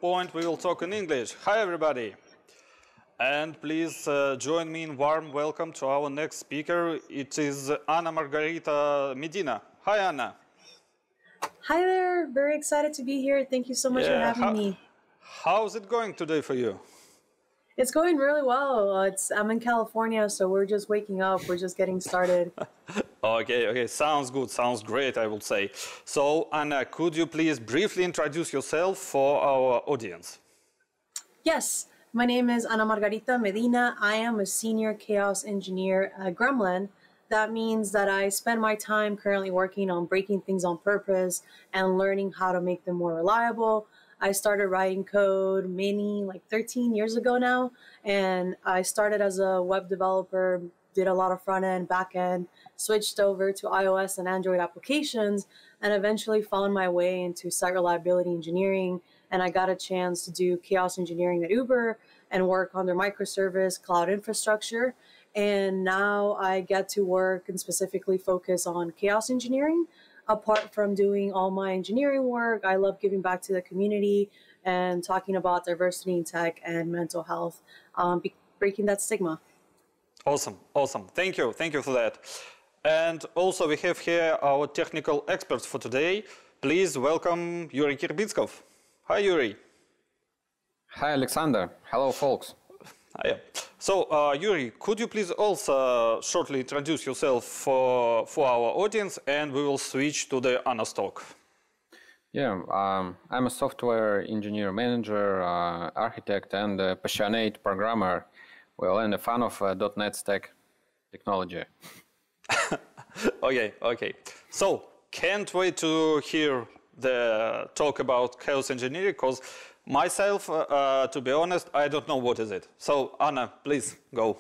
point, we will talk in English. Hi, everybody. And please join me in warm welcome to our next speaker. It is Anna Margarita Medina. Hi, Anna. Hi there. Very excited to be here. Thank you so much for having me. How's it going today for you? It's going really well. I'm in California, so we're just waking up. We're just getting started. Okay. Sounds good. Sounds great, I would say. So, Anna, could you please briefly introduce yourself for our audience? Yes. My name is Ana Margarita Medina. I am a senior chaos engineer at Gremlin. That means that I spend my time currently working on breaking things on purpose and learning how to make them more reliable. I started writing code like 13 years ago now, and I started as a web developer, did a lot of front end, back end, switched over to iOS and Android applications, and eventually found my way into site reliability engineering. And I got a chance to do chaos engineering at Uber and work on their microservice cloud infrastructure. And now I get to work and specifically focus on chaos engineering. Apart from doing all my engineering work, I love giving back to the community and talking about diversity in tech and mental health, breaking that stigma. Awesome. Thank you for that. And also we have here our technical experts for today. Please welcome Yuri Kirbitskov. Hi, Yuri. Hi, Alexander. Hello, folks. Hi. So, Yuri, could you please also shortly introduce yourself for our audience, and we will switch to the Anna's talk. Yeah, I'm a software engineer manager, architect, and a passionate programmer. Well, and a fan of .NET stack technology. Okay. So, can't wait to hear the talk about chaos engineering, because myself, to be honest, I don't know what is it. So, Anna, please go.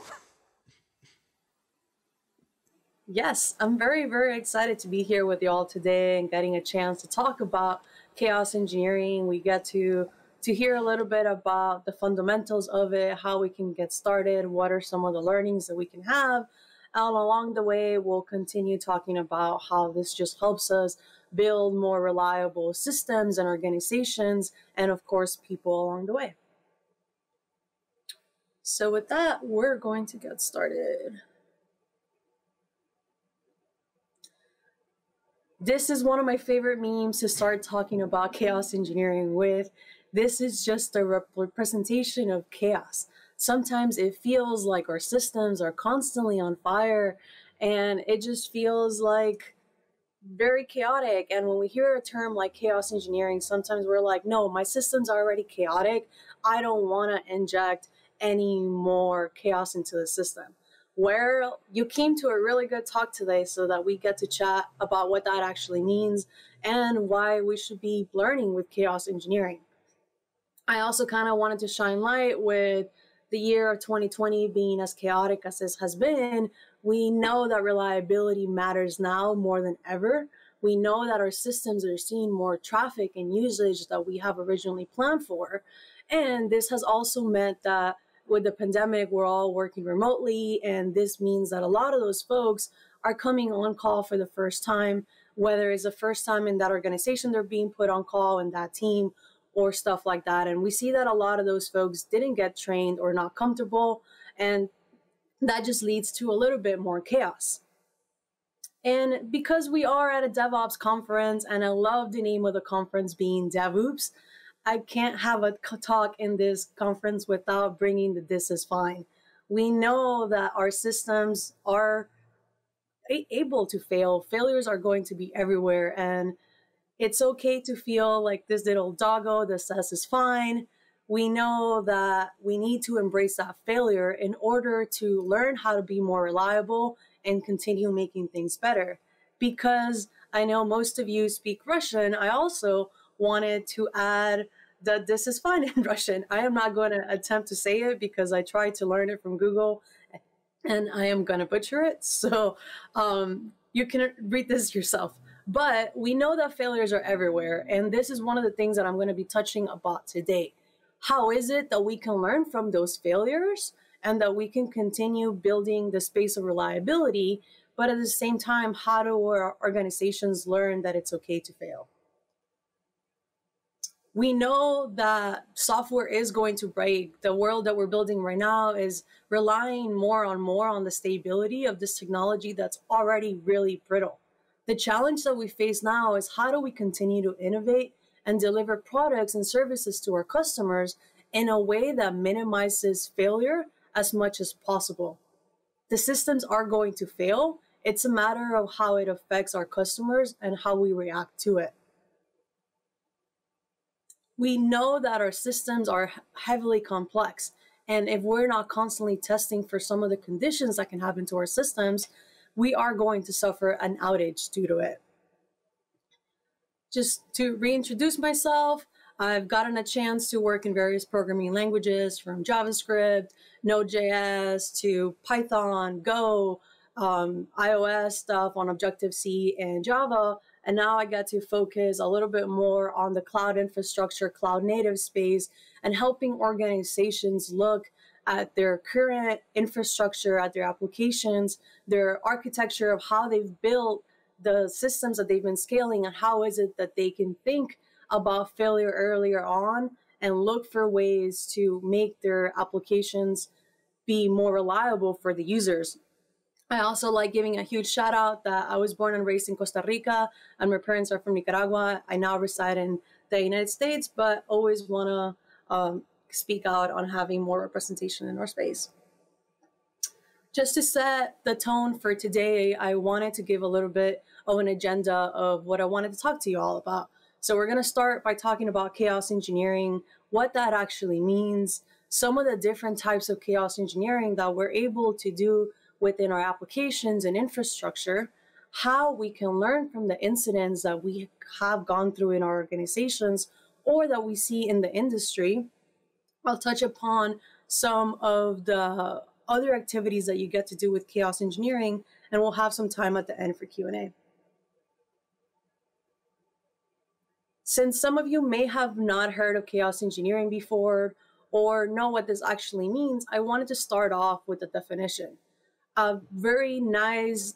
Yes, I'm very, very excited to be here with you all today and getting a chance to talk about chaos engineering. We get to hear a little bit about the fundamentals of it, how we can get started, what are some of the learnings that we can have. And along the way, we'll continue talking about how this just helps us build more reliable systems and organizations, and of course, people along the way. So with that, we're going to get started. This is one of my favorite memes to start talking about chaos engineering with. This is just a representation of chaos. Sometimes it feels like our systems are constantly on fire, and it just feels like very chaotic. And when we hear a term like chaos engineering, sometimes we're like, no, my system's already chaotic. I don't want to inject any more chaos into the system. Where you came to a really good talk today so that we get to chat about what that actually means and why we should be learning with chaos engineering. I also kind of wanted to shine light with the year of 2020 being as chaotic as this has been. We know that reliability matters now more than ever. We know that our systems are seeing more traffic and usage that we have originally planned for. And this has also meant that with the pandemic, we're all working remotely. And this means that a lot of those folks are coming on call for the first time, whether it's the first time in that organization they're being put on call in that team or stuff like that. And we see that a lot of those folks didn't get trained or not comfortable. And that just leads to a little bit more chaos. And because we are at a DevOps conference, and I love the name of the conference being DevOps, I can't have a talk in this conference without bringing the "this is fine." We know that our systems are able to fail. Failures are going to be everywhere. And it's okay to feel like this little doggo that says is fine. We know that we need to embrace that failure in order to learn how to be more reliable and continue making things better. Because I know most of you speak Russian, I also wanted to add that this is fine in Russian. I am not going to attempt to say it because I tried to learn it from Google and I am going to butcher it. So you can read this yourself. But we know that failures are everywhere. And this is one of the things that I'm going to be touching about today. How is it that we can learn from those failures and that we can continue building the space of reliability, but at the same time, how do our organizations learn that it's okay to fail? We know that software is going to break. The world that we're building right now is relying more on the stability of this technology that's already really brittle. The challenge that we face now is how do we continue to innovate and deliver products and services to our customers in a way that minimizes failure as much as possible. The systems are going to fail. It's a matter of how it affects our customers and how we react to it. We know that our systems are heavily complex. And if we're not constantly testing for some of the conditions that can happen to our systems, we are going to suffer an outage due to it. Just to reintroduce myself, I've gotten a chance to work in various programming languages from JavaScript, Node.js to Python, Go, iOS stuff on Objective-C and Java. And now I get to focus a little bit more on the cloud infrastructure, cloud native space, and helping organizations look at their current infrastructure, at their applications, their architecture of how they've built the systems that they've been scaling, and how is it that they can think about failure earlier on and look for ways to make their applications be more reliable for the users. I also like giving a huge shout out that I was born and raised in Costa Rica and my parents are from Nicaragua. I now reside in the United States, but always want to speak out on having more representation in our space. Just to set the tone for today, I wanted to give a little bit of an agenda of what I wanted to talk to you all about. So we're going to start by talking about chaos engineering, what that actually means, some of the different types of chaos engineering that we're able to do within our applications and infrastructure, how we can learn from the incidents that we have gone through in our organizations or that we see in the industry. I'll touch upon some of the other activities that you get to do with chaos engineering, and we'll have some time at the end for Q&A. Since some of you may have not heard of chaos engineering before or know what this actually means, I wanted to start off with the definition. A very nice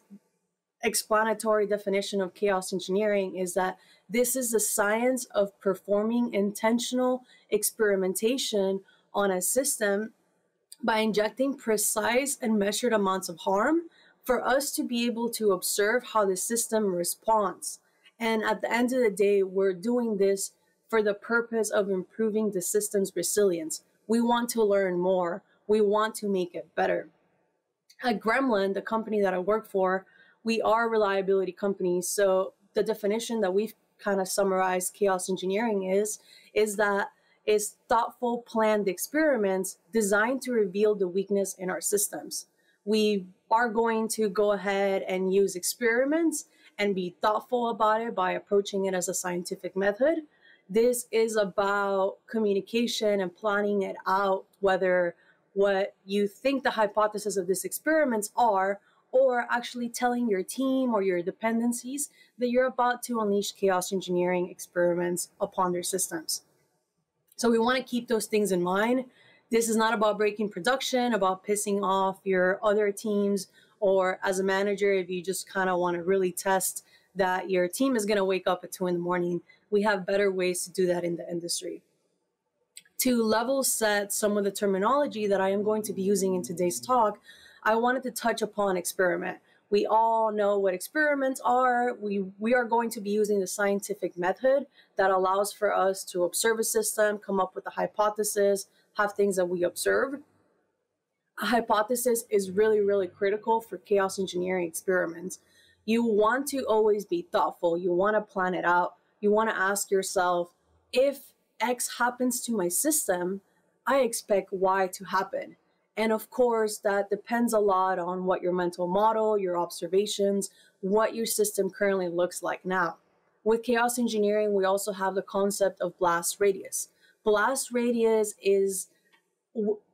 explanatory definition of chaos engineering is that this is the science of performing intentional experimentation on a system by injecting precise and measured amounts of harm for us to be able to observe how the system responds. And at the end of the day, we're doing this for the purpose of improving the system's resilience. We want to learn more. We want to make it better. At Gremlin, the company that I work for, we are a reliability company. So the definition that we've kind of summarized chaos engineering is that it's thoughtful, planned experiments designed to reveal the weakness in our systems. We are going to go ahead and use experiments and be thoughtful about it by approaching it as a scientific method. This is about communication and planning it out, whether what you think the hypothesis of these experiments are, or actually telling your team or your dependencies that you're about to unleash chaos engineering experiments upon their systems. So we want to keep those things in mind. This is not about breaking production, about pissing off your other teams, or as a manager, if you just kind of want to really test that your team is going to wake up at 2 in the morning, we have better ways to do that in the industry. To level set some of the terminology that I am going to be using in today's talk, I wanted to touch upon experiment. We all know what experiments are. We are going to be using the scientific method that allows for us to observe a system, come up with a hypothesis, have things that we observe. A hypothesis is really, really critical for chaos engineering experiments. You want to always be thoughtful. You want to plan it out. You want to ask yourself, if X happens to my system, I expect Y to happen. And of course, that depends a lot on what your mental model, your observations, what your system currently looks like now. With chaos engineering, we also have the concept of blast radius. Blast radius is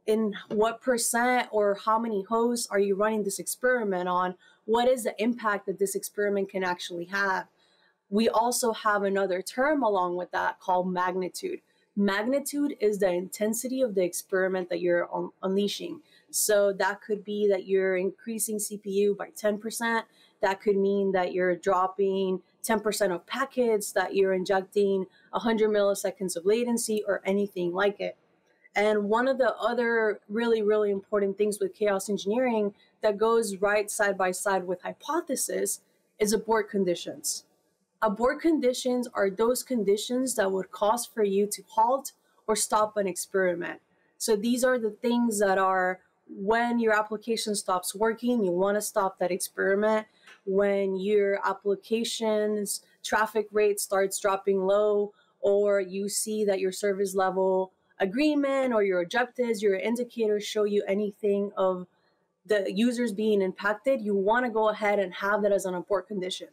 in what percent or how many hosts are you running this experiment on? What is the impact that this experiment can actually have? We also have another term along with that called magnitude. Magnitude is the intensity of the experiment that you're unleashing. So that could be that you're increasing CPU by 10%. That could mean that you're dropping 10% of packets, that you're injecting 100 milliseconds of latency or anything like it. And one of the other really, really important things with chaos engineering that goes right side by side with hypothesis is abort conditions. Abort conditions are those conditions that would cause for you to halt or stop an experiment. So these are the things that are when your application stops working, you want to stop that experiment. When your application's traffic rate starts dropping low, or you see that your service level agreement or your objectives, your indicators show you anything of the users being impacted, you want to go ahead and have that as an abort condition,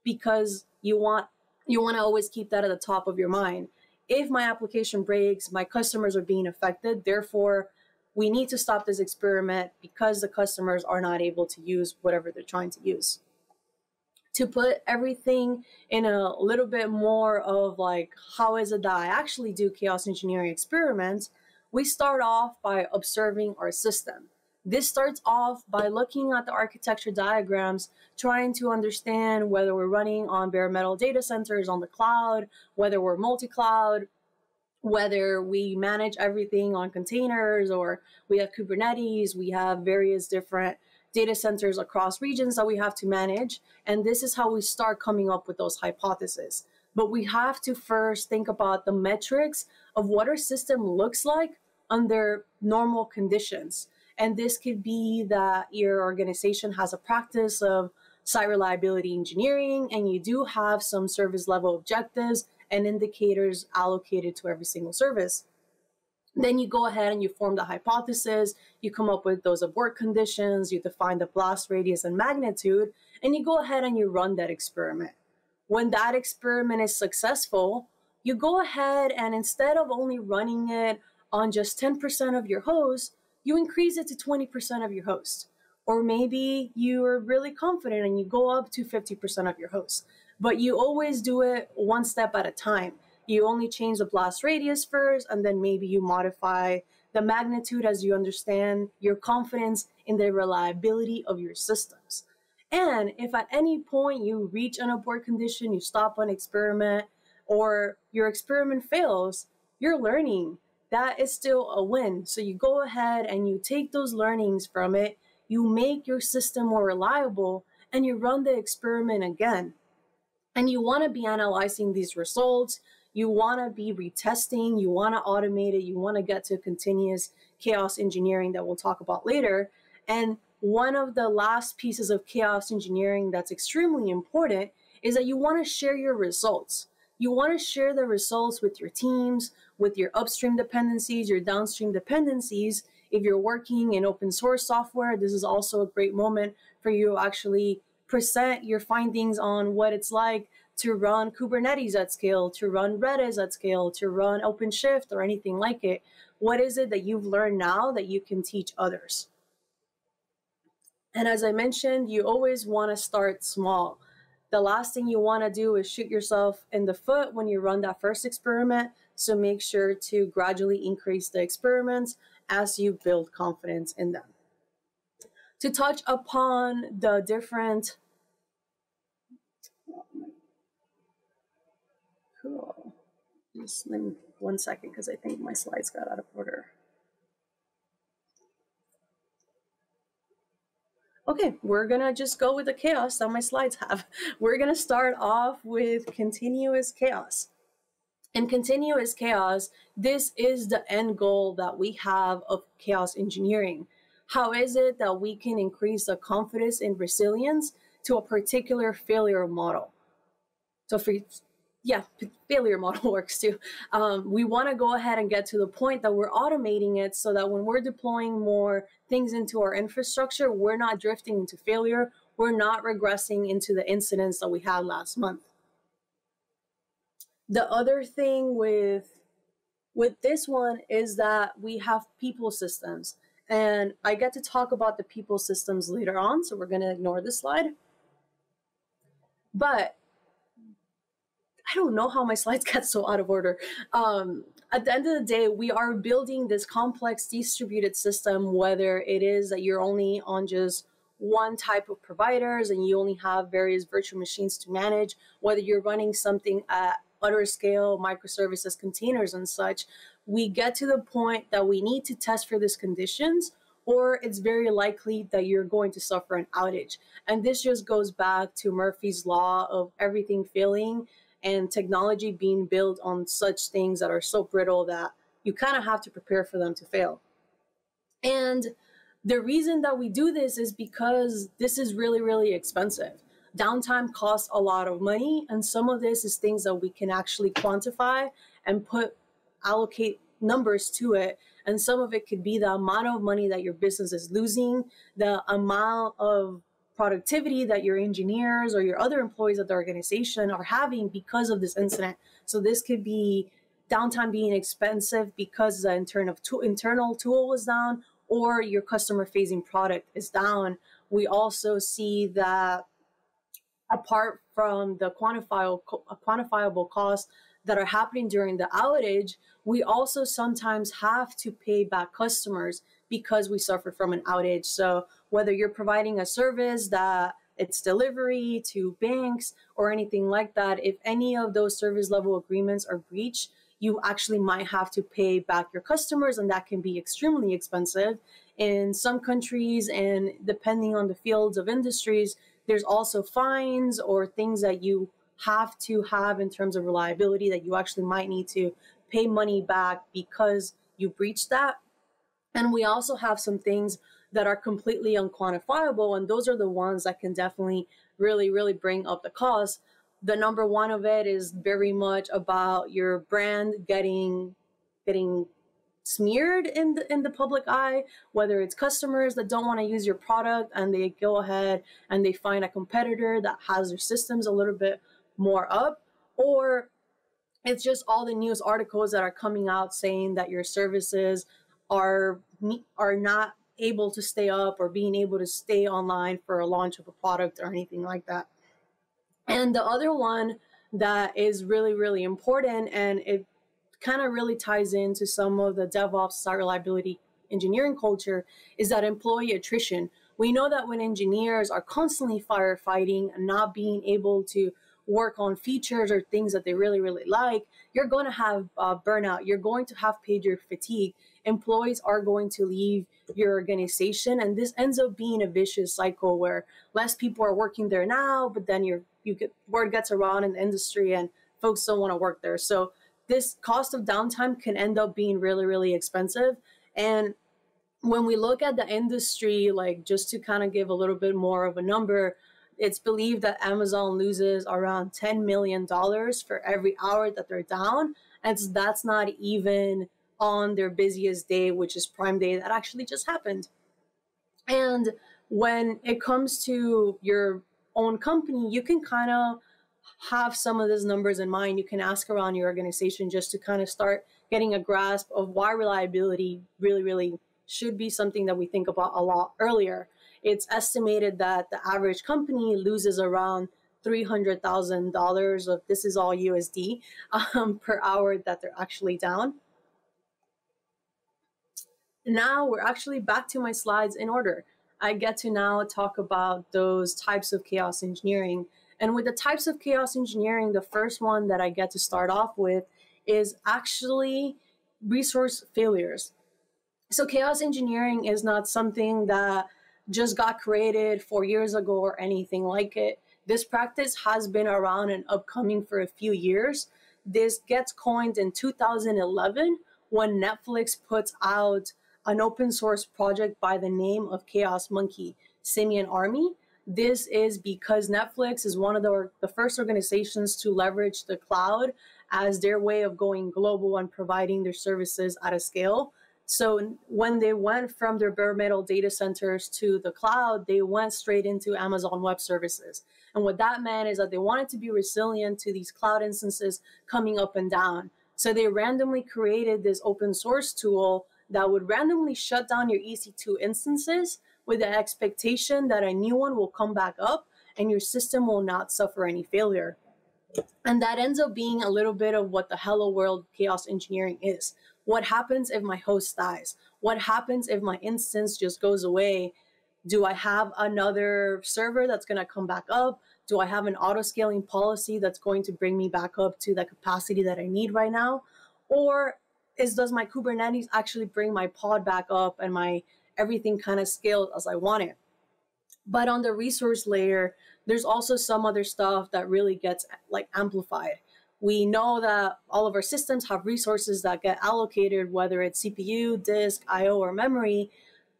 because you want to always keep that at the top of your mind. If my application breaks, my customers are being affected, therefore we need to stop this experiment because the customers are not able to use whatever they're trying to use. To put everything in a little bit more of like, how is it that I actually do chaos engineering experiments? We start off by observing our system. This starts off by looking at the architecture diagrams, trying to understand whether we're running on bare metal data centers on the cloud, whether we're multi-cloud, whether we manage everything on containers, or we have Kubernetes, we have various different data centers across regions that we have to manage. And this is how we start coming up with those hypotheses. But we have to first think about the metrics of what our system looks like under normal conditions. And this could be that your organization has a practice of site reliability engineering, and you do have some service level objectives and indicators allocated to every single service. Then you go ahead and you form the hypothesis, you come up with those abort conditions, you define the blast radius and magnitude, and you go ahead and you run that experiment. When that experiment is successful, you go ahead and instead of only running it on just 10% of your hosts, you increase it to 20% of your hosts. Or maybe you are really confident and you go up to 50% of your hosts. But you always do it one step at a time. You only change the blast radius first, and then maybe you modify the magnitude as you understand your confidence in the reliability of your systems. And if at any point you reach an abort condition, you stop an experiment, or your experiment fails, you're learning. That is still a win. So you go ahead and you take those learnings from it, you make your system more reliable, and you run the experiment again. And you want to be analyzing these results. You want to be retesting. You want to automate it. You want to get to continuous chaos engineering that we'll talk about later. And one of the last pieces of chaos engineering that's extremely important is that you want to share your results. You want to share the results with your teams, with your upstream dependencies, your downstream dependencies. If you're working in open source software, this is also a great moment for you to actually present your findings on what it's like to run Kubernetes at scale, to run Redis at scale, to run OpenShift or anything like it. What is it that you've learned now that you can teach others? And as I mentioned, you always want to start small. The last thing you want to do is shoot yourself in the foot when you run that first experiment. So make sure to gradually increase the experiments as you build confidence in them. To touch upon the different, cool. Just 1 second, because I think my slides got out of order. Okay, we're gonna just go with the chaos that my slides have. We're gonna start off with continuous chaos. In continuous chaos, this is the end goal that we have of chaos engineering. How is it that we can increase the confidence and resilience to a particular failure model? So failure model works too. We want to go ahead and get to the point that we're automating it so that when we're deploying more things into our infrastructure, we're not drifting into failure. We're not regressing into the incidents that we had last month. The other thing with this one is that we have people systems. And I get to talk about the people systems later on, so we're going to ignore this slide. But I don't know how my slides get so out of order. at the end of the day, we are building this complex distributed system, whether it is that you're only on just one type of providers and you only have various virtual machines to manage, whether you're running something at utter scale, microservices, containers and such, we get to the point that we need to test for these conditions, or it's very likely that you're going to suffer an outage. And this just goes back to Murphy's Law of everything failing and technology being built on such things that are so brittle that you kind of have to prepare for them to fail. And the reason that we do this is because this is really, really expensive. Downtime costs a lot of money, and some of this is things that we can actually quantify and allocate numbers to it. And some of it could be the amount of money that your business is losing, the amount of productivity that your engineers or your other employees at the organization are having because of this incident. So this could be downtime being expensive because the internal tool was down, or your customer-facing product is down. We also see that apart from the quantifiable costs that are happening during the outage, we also sometimes have to pay back customers because we suffered from an outage. So whether you're providing a service that it's delivery to banks or anything like that, if any of those service level agreements are breached, you actually might have to pay back your customers, and that can be extremely expensive. In some countries, and depending on the fields of industries, there's also fines or things that you have to have in terms of reliability that you actually might need to pay money back because you breached that. And we also have some things that are completely unquantifiable, and those are the ones that can definitely really, really bring up the cost. The number one of it is very much about your brand getting smeared in the public eye, whether it's customers that don't want to use your product and they go ahead and they find a competitor that has their systems a little bit more up, or it's just all the news articles that are coming out saying that your services are not able to stay up or being able to stay online for a launch of a product or anything like that. And the other one that is really, really important, and it kind of really ties into some of the DevOps site reliability engineering culture, is that employee attrition. We know that when engineers are constantly firefighting and not being able to work on features or things that they really, really like, you're going to have burnout. You're going to have pager fatigue. Employees are going to leave your organization, and this ends up being a vicious cycle where less people are working there now, but then word gets around in the industry and folks don't want to work there. So this cost of downtime can end up being really, really expensive. And when we look at the industry, like just to kind of give a little bit more of a number, it's believed that Amazon loses around $10 million for every hour that they're down. And that's not even on their busiest day, which is Prime Day, that actually just happened. And when it comes to your own company, you can kind of have some of those numbers in mind. You can ask around your organization just to kind of start getting a grasp of why reliability really, really should be something that we think about a lot earlier. It's estimated that the average company loses around $300,000 of, this is all USD, per hour that they're actually down. Now we're actually back to my slides in order. I get to now talk about those types of chaos engineering. And with the types of chaos engineering, the first one that I get to start off with is actually resource failures. So chaos engineering is not something that just got created 4 years ago or anything like it. This practice has been around and upcoming for a few years. This gets coined in 2011 when Netflix puts out an open source project by the name of Chaos Monkey, Simian Army. This is because Netflix is one of the first organizations to leverage the cloud as their way of going global and providing their services at a scale. So when they went from their bare metal data centers to the cloud, they went straight into Amazon Web Services. And what that meant is that they wanted to be resilient to these cloud instances coming up and down. So they randomly created this open source tool that would randomly shut down your EC2 instances with the expectation that a new one will come back up and your system will not suffer any failure. And that ends up being a little bit of what the hello world chaos engineering is. What happens if my host dies? What happens if my instance just goes away? Do I have another server that's going to come back up? Do I have an auto scaling policy that's going to bring me back up to the capacity that I need right now? Or does my Kubernetes actually bring my pod back up and my everything kind of scaled as I want it? But on the resource layer, there's also some other stuff that really gets like amplified. We know that all of our systems have resources that get allocated, whether it's CPU, disk, IO, or memory.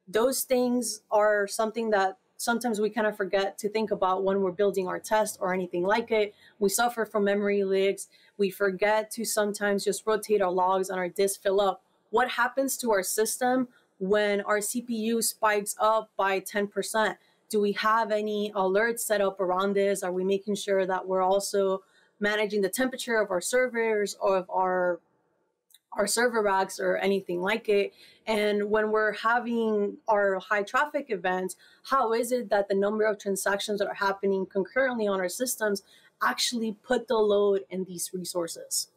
Those things are something that sometimes we kind of forget to think about when we're building our test or anything like it. We suffer from memory leaks. We forget to sometimes just rotate our logs and our disk fill up. What happens to our system when our CPU spikes up by 10%? Do we have any alerts set up around this? Are we making sure that we're also managing the temperature of our servers or of our server racks or anything like it? And when we're having our high traffic events, how is it that the number of transactions that are happening concurrently on our systems actually put the load in these resources?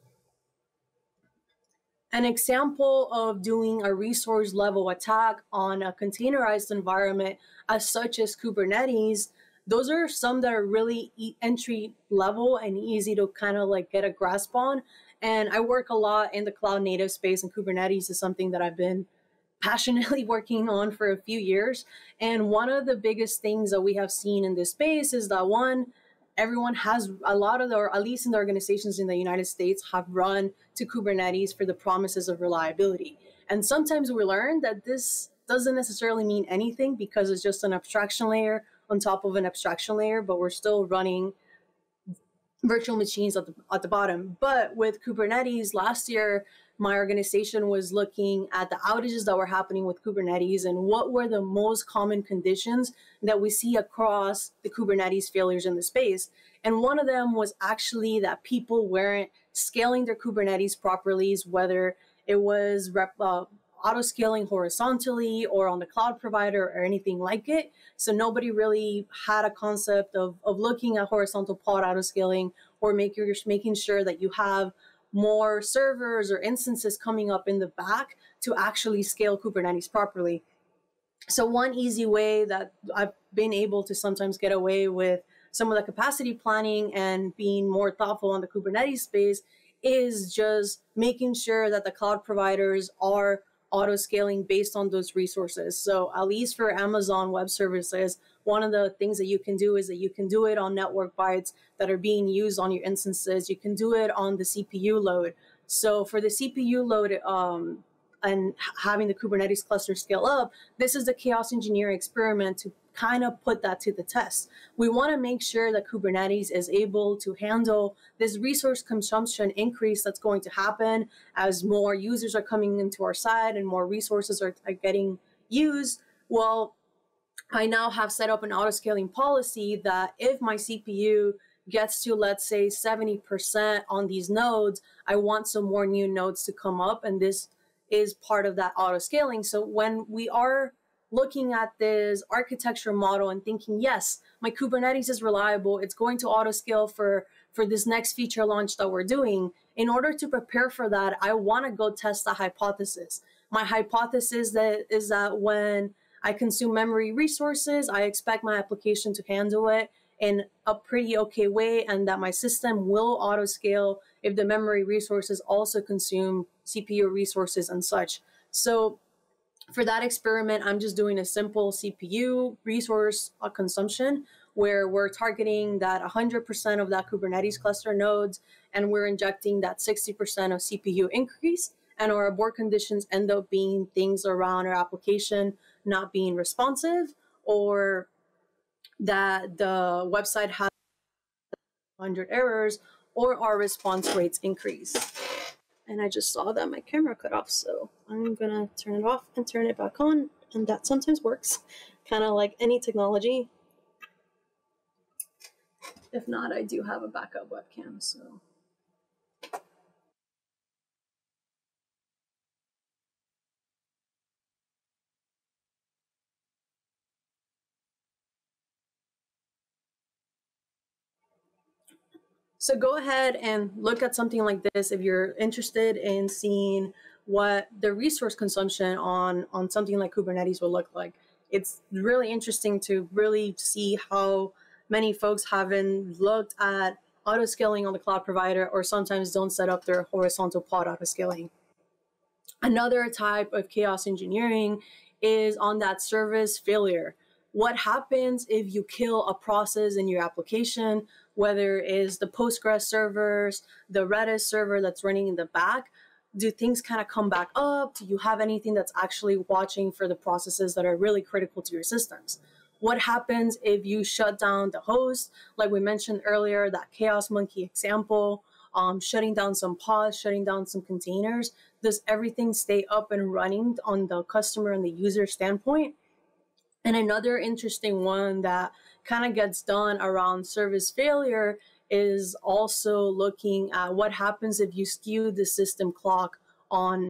An example of doing a resource level attack on a containerized environment as such as Kubernetes, those are some that are really entry level and easy to kind of like get a grasp on. And I work a lot in the cloud native space, and Kubernetes is something that I've been passionately working on for a few years. And one of the biggest things that we have seen in this space is that one, everyone has a lot of or at least in the organizations in the United States, have run to Kubernetes for the promises of reliability. And sometimes we learn that this doesn't necessarily mean anything because it's just an abstraction layer on top of an abstraction layer, but we're still running virtual machines at the bottom. But with Kubernetes last year, my organization was looking at the outages that were happening with Kubernetes and what were the most common conditions that we see across the Kubernetes failures in the space. And one of them was actually that people weren't scaling their Kubernetes properly, whether it was auto scaling horizontally or on the cloud provider or anything like it. So nobody really had a concept of looking at horizontal pod auto scaling or making sure that you have more servers or instances coming up in the back to actually scale Kubernetes properly. So one easy way that I've been able to sometimes get away with some of the capacity planning and being more thoughtful on the Kubernetes space is just making sure that the cloud providers are auto scaling based on those resources. So at least for Amazon Web Services, one of the things that you can do is that you can do it on network bytes that are being used on your instances. You can do it on the CPU load. So for the CPU load and having the Kubernetes cluster scale up, this is the chaos engineering experiment to kind of put that to the test. We want to make sure that Kubernetes is able to handle this resource consumption increase that's going to happen as more users are coming into our side and more resources are getting used. Well, I now have set up an auto scaling policy that if my CPU gets to, let's say, 70% on these nodes, I want some more new nodes to come up, and this is part of that auto scaling. So when we are looking at this architecture model and thinking, yes, my Kubernetes is reliable, it's going to auto scale for this next feature launch that we're doing, in order to prepare for that, I want to go test a hypothesis. My hypothesis is that when I consume memory resources, I expect my application to handle it in a pretty okay way, and that my system will auto scale if the memory resources also consume CPU resources and such. So for that experiment, I'm just doing a simple CPU resource consumption where we're targeting that 100% of that Kubernetes cluster nodes, and we're injecting that 60% of CPU increase. And our abort conditions end up being things around our application not being responsive, or that the website has 100 errors, or our response rates increase. And I just saw that my camera cut off, so I'm gonna turn it off and turn it back on, and that sometimes works, kind of like any technology. If not, I do have a backup webcam, so. So go ahead and look at something like this if you're interested in seeing what the resource consumption on something like Kubernetes will look like. It's really interesting to really see how many folks haven't looked at auto-scaling on the cloud provider, or sometimes don't set up their horizontal pod auto-scaling. Another type of chaos engineering is on that service failure. What happens if you kill a process in your application, whether it is the Postgres servers, the Redis server that's running in the back? Do things kind of come back up? Do you have anything that's actually watching for the processes that are really critical to your systems? What happens if you shut down the host? Like we mentioned earlier, that Chaos Monkey example, shutting down some pods, shutting down some containers. Does everything stay up and running on the customer and the user standpoint? And another interesting one that kind of gets done around service failure is also looking at what happens if you skew the system clock on.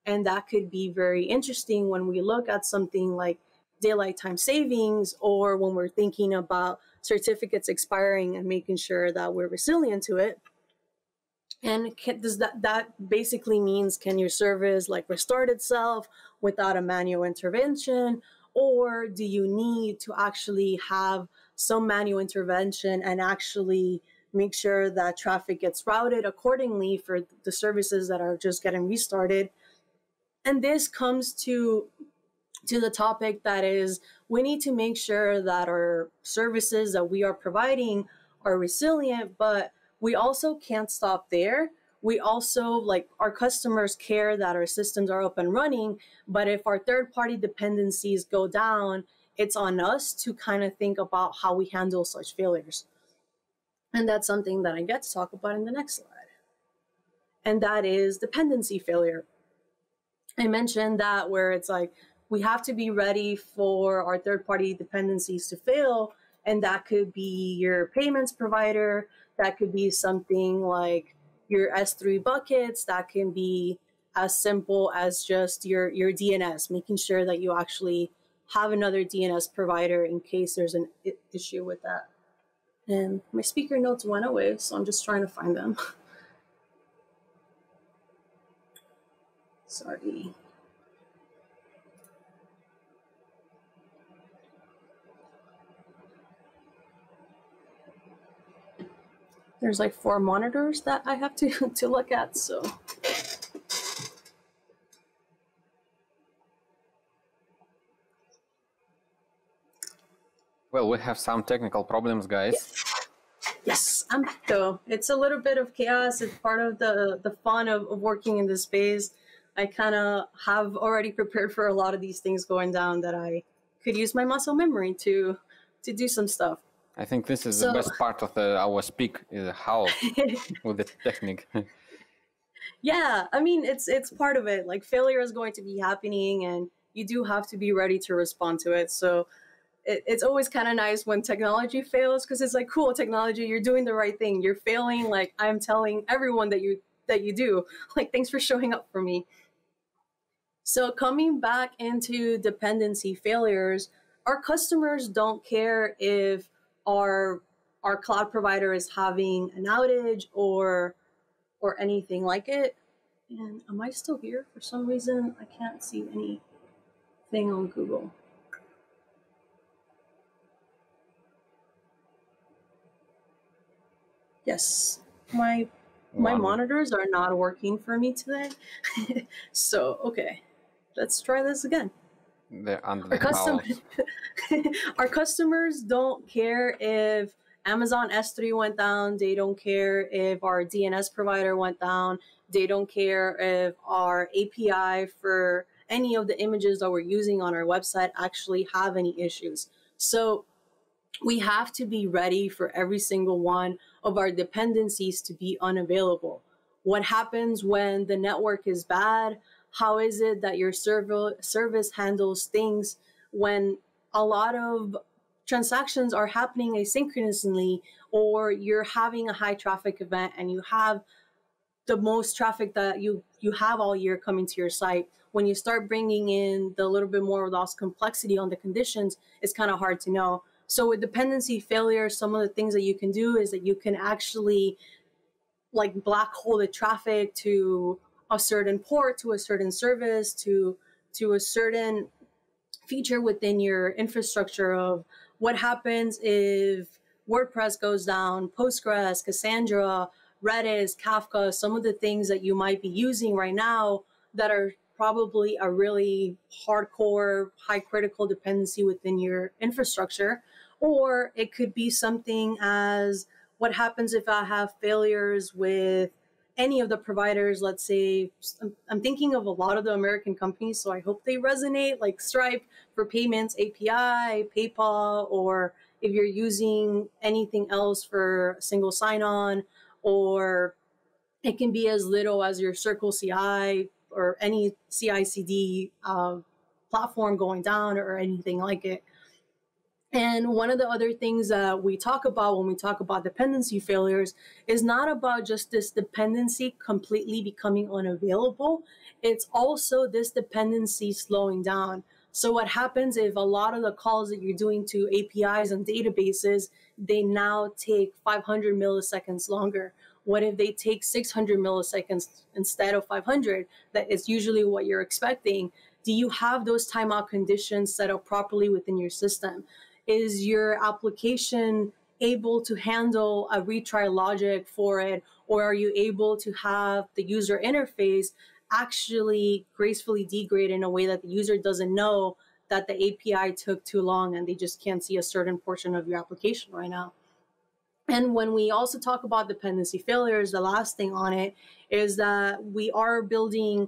And that could be very interesting when we look at something like daylight time savings, or when we're thinking about certificates expiring and making sure that we're resilient to it. And does that basically means, can your service like restart itself without a manual intervention? Or do you need to actually have some manual intervention and actually make sure that traffic gets routed accordingly for the services that are just getting restarted? And this comes to the topic that is, we need to make sure that our services that we are providing are resilient, but we also can't stop there. We also, like, our customers care that our systems are up and running, but if our third-party dependencies go down, it's on us to kind of think about how we handle such failures. And that's something that I get to talk about in the next slide. And that is dependency failure. I mentioned that where it's like, we have to be ready for our third-party dependencies to fail, and that could be your payments provider, that could be something like your S3 buckets, that can be as simple as just your DNS, making sure that you actually have another DNS provider in case there's an issue with that. And my speaker notes went away, so I'm just trying to find them. Sorry. There's like 4 monitors that I have to look at, so. Well, we have some technical problems, guys. Yes, I'm back though. It's a little bit of chaos. It's part of the fun of working in this space. I kind of have already prepared for a lot of these things going down that I could use my muscle memory to do some stuff. I think this is the best part of our speak, is how with the technique. Yeah, I mean, it's part of it. Like, failure is going to be happening, and you do have to be ready to respond to it. So it's always kind of nice when technology fails, because it's like, cool, technology, you're doing the right thing. You're failing, like I'm telling everyone that you do. Like, thanks for showing up for me. So coming back into dependency failures, our customers don't care if our cloud provider is having an outage or anything like it. And am I still here? For some reason, I can't see anything on Google. Our monitors are not working for me today. So, okay, let's try this again. Our customers don't care if Amazon S3 went down. They don't care if our DNS provider went down. They don't care if our API for any of the images that we're using on our website actually have any issues. So we have to be ready for every single one of our dependencies to be unavailable. What happens when the network is bad? How is it that your service handles things when a lot of transactions are happening asynchronously, or you're having a high traffic event and you have the most traffic that you have all year coming to your site? When you start bringing in the little bit more loss complexity on the conditions, it's kind of hard to know. So with dependency failure, some of the things that you can do is that you can actually like black hole the traffic to a certain port, to a certain service, to a certain feature within your infrastructure of what happens if WordPress goes down, Postgres, Cassandra, Redis, Kafka, some of the things that you might be using right now that are probably a really hardcore, high critical dependency within your infrastructure. Or it could be something as what happens if I have failures with any of the providers. Let's say, I'm thinking of a lot of the American companies, so I hope they resonate, like Stripe for payments, API, PayPal, or if you're using anything else for single sign-on, or it can be as little as your Circle CI or any CI/CD platform going down or anything like it. And one of the other things that we talk about when we talk about dependency failures is not about just this dependency completely becoming unavailable. It's also this dependency slowing down. So what happens if a lot of the calls that you're doing to APIs and databases, they now take 500 milliseconds longer? What if they take 600 milliseconds instead of 500? That is usually what you're expecting. Do you have those timeout conditions set up properly within your system? Is your application able to handle a retry logic for it? Or are you able to have the user interface actually gracefully degrade in a way that the user doesn't know that the API took too long and they just can't see a certain portion of your application right now? And when we also talk about dependency failures, the last thing on it is that we are building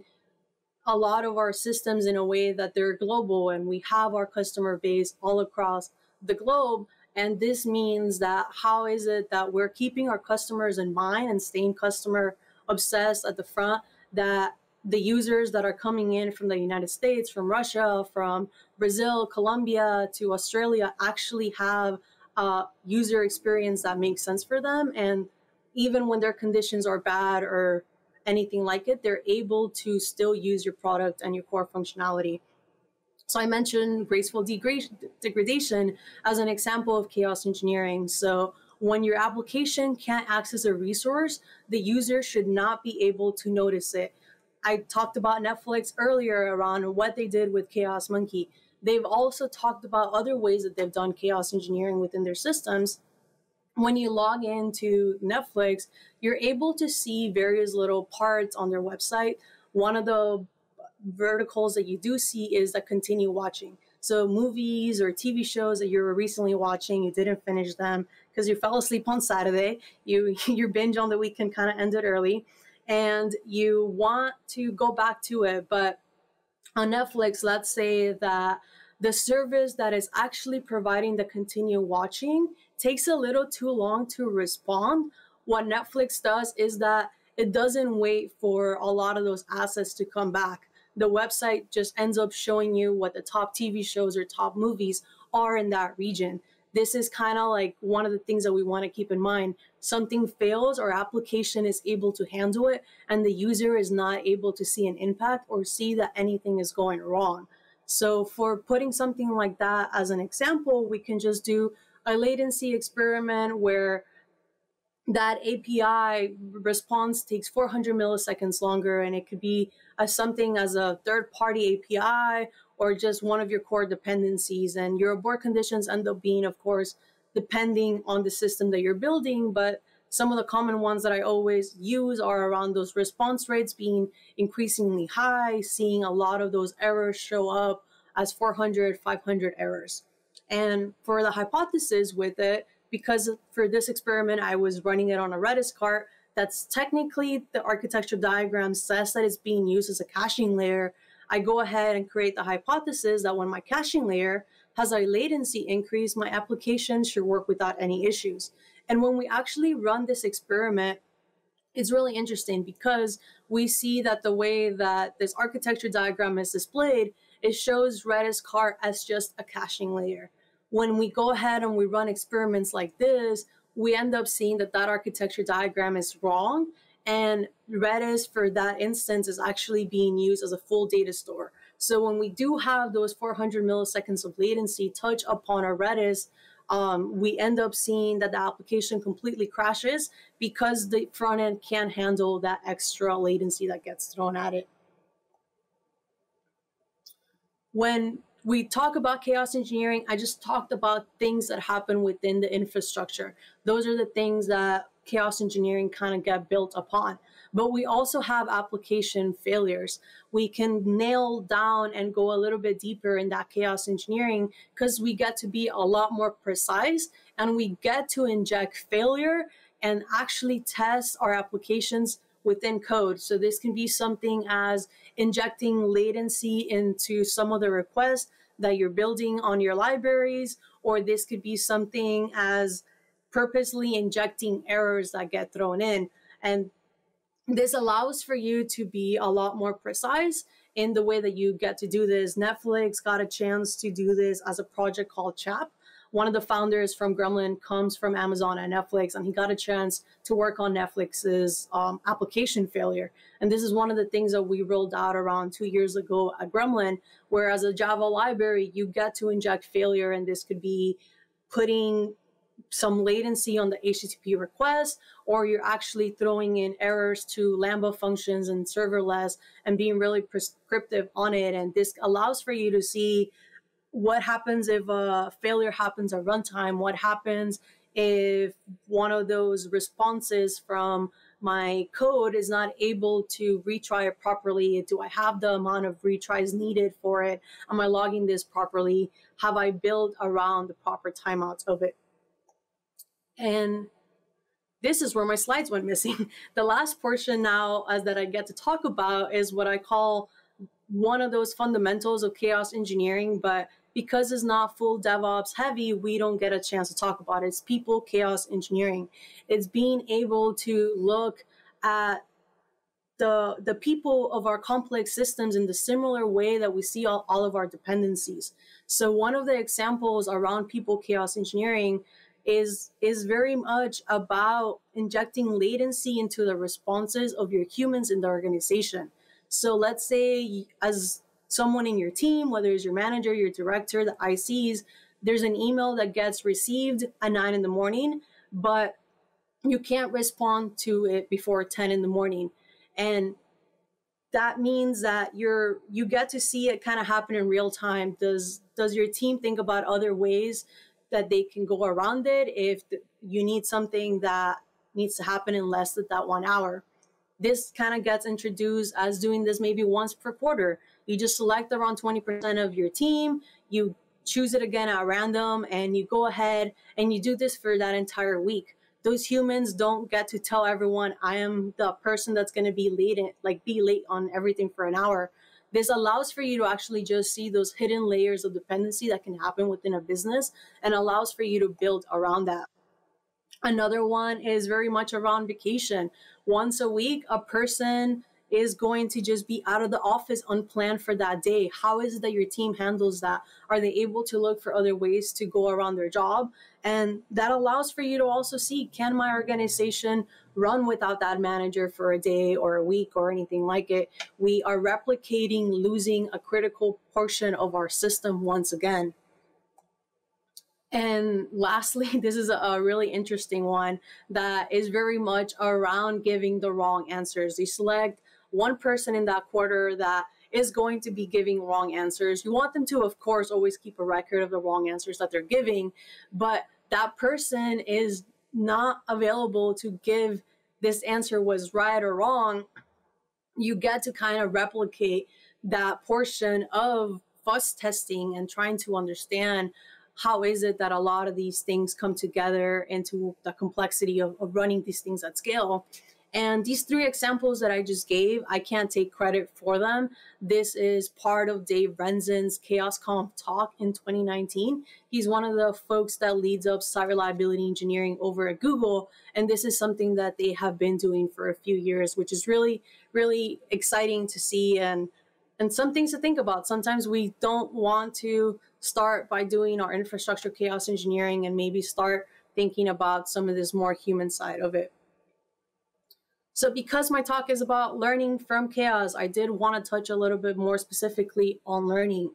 a lot of our systems in a way that they're global, and we have our customer base all across the globe. And this means that how is it that we're keeping our customers in mind and staying customer obsessed at the front, that the users that are coming in from the United States, from Russia, from Brazil, Colombia to Australia actually have a user experience that makes sense for them. And even when their conditions are bad or anything like it, they're able to still use your product and your core functionality. So I mentioned graceful degradation as an example of chaos engineering. So when your application can't access a resource, the user should not be able to notice it. I talked about Netflix earlier around what they did with Chaos Monkey. They've also talked about other ways that they've done chaos engineering within their systems. When you log into Netflix, you're able to see various little parts on their website. One of the verticals that you do see is the continue watching. So movies or TV shows that you were recently watching, you didn't finish them because you fell asleep on Saturday, your binge on the weekend kind of ended early, and you want to go back to it. But on Netflix, let's say that the service that is actually providing the continue watching takes a little too long to respond. What Netflix does is that it doesn't wait for a lot of those assets to come back. The website just ends up showing you what the top TV shows or top movies are in that region. This is kind of like one of the things that we want to keep in mind. Something fails, our application is able to handle it, and the user is not able to see an impact or see that anything is going wrong. So for putting something like that as an example, we can just do a latency experiment where that API response takes 400 milliseconds longer, and it could be something as a third-party API or just one of your core dependencies. And your abort conditions end up being, of course, depending on the system that you're building, but some of the common ones that I always use are around those response rates being increasingly high, seeing a lot of those errors show up as 400, 500 errors. And for the hypothesis with it, because for this experiment, I was running it on a Redis cart, that's technically the architecture diagram says that it's being used as a caching layer. I go ahead and create the hypothesis that when my caching layer has a latency increase, my application should work without any issues. And when we actually run this experiment, it's really interesting because we see that the way that this architecture diagram is displayed, it shows Redis cart as just a caching layer. When we go ahead and we run experiments like this, we end up seeing that that architecture diagram is wrong, and Redis for that instance is actually being used as a full data store. So when we do have those 400 milliseconds of latency touch upon our Redis we end up seeing that the application completely crashes because the front end can't handle that extra latency that gets thrown at it. When we talk about chaos engineering, I just talked about things that happen within the infrastructure. Those are the things that chaos engineering kind of get built upon. But we also have application failures. We can nail down and go a little bit deeper in that chaos engineering because we get to be a lot more precise and we get to inject failure and actually test our applications within code. So this can be something as injecting latency into some of the requests that you're building on your libraries, or this could be something as purposely injecting errors that get thrown in. And this allows for you to be a lot more precise in the way that you get to do this. Netflix got a chance to do this as a project called Chap. One of the founders from Gremlin comes from Amazon and Netflix, and he got a chance to work on Netflix's application failure. And this is one of the things that we rolled out around 2 years ago at Gremlin, where as a Java library, you get to inject failure, and this could be putting some latency on the HTTP request, or you're actually throwing in errors to Lambda functions and serverless and being really prescriptive on it. And this allows for you to see what happens if a failure happens at runtime, what happens if one of those responses from my code is not able to retry it properly. Do I have the amount of retries needed for it? Am I logging this properly? Have I built around the proper timeouts of it? And this is where my slides went missing. The last portion now that I get to talk about is what I call one of those fundamentals of chaos engineering, but because it's not full DevOps heavy, we don't get a chance to talk about it. It's people chaos engineering. It's being able to look at the people of our complex systems in the similar way that we see all of our dependencies. So one of the examples around people chaos engineering is very much about injecting latency into the responses of your humans in the organization. So let's say as someone in your team, whether it's your manager, your director, the ICs, there's an email that gets received at 9 in the morning, but you can't respond to it before 10 in the morning. And that means that you get to see it kind of happen in real time. Does your team think about other ways that they can go around it if you need something that needs to happen in less than that 1 hour? This kind of gets introduced as doing this maybe once per quarter. You just select around 20% of your team, you choose it again at random, and you go ahead and you do this for that entire week. Those humans don't get to tell everyone, I am the person that's going to be late on everything for an hour. This allows for you to actually just see those hidden layers of dependency that can happen within a business and allows for you to build around that. Another one is very much around vacation. Once a week, a person is going to just be out of the office unplanned for that day. How is it that your team handles that? Are they able to look for other ways to go around their job? And that allows for you to also see, can my organization run without that manager for a day or a week or anything like it? We are replicating losing a critical portion of our system once again. And lastly, this is a really interesting one that is very much around giving the wrong answers. You select one person in that quarter that is going to be giving wrong answers. You want them to, of course, always keep a record of the wrong answers that they're giving, but that person is not available to give this answer was right or wrong. You get to kind of replicate that portion of fuss testing and trying to understand how is it that a lot of these things come together into the complexity of running these things at scale. And these three examples that I just gave, I can't take credit for them. This is part of Dave Renzin's ChaosConf talk in 2019. He's one of the folks that leads up site reliability engineering over at Google. And this is something that they have been doing for a few years, which is really, really exciting to see and some things to think about. Sometimes we don't want to start by doing our infrastructure chaos engineering and maybe start thinking about some of this more human side of it. So because my talk is about learning from chaos, I did want to touch a little bit more specifically on learning.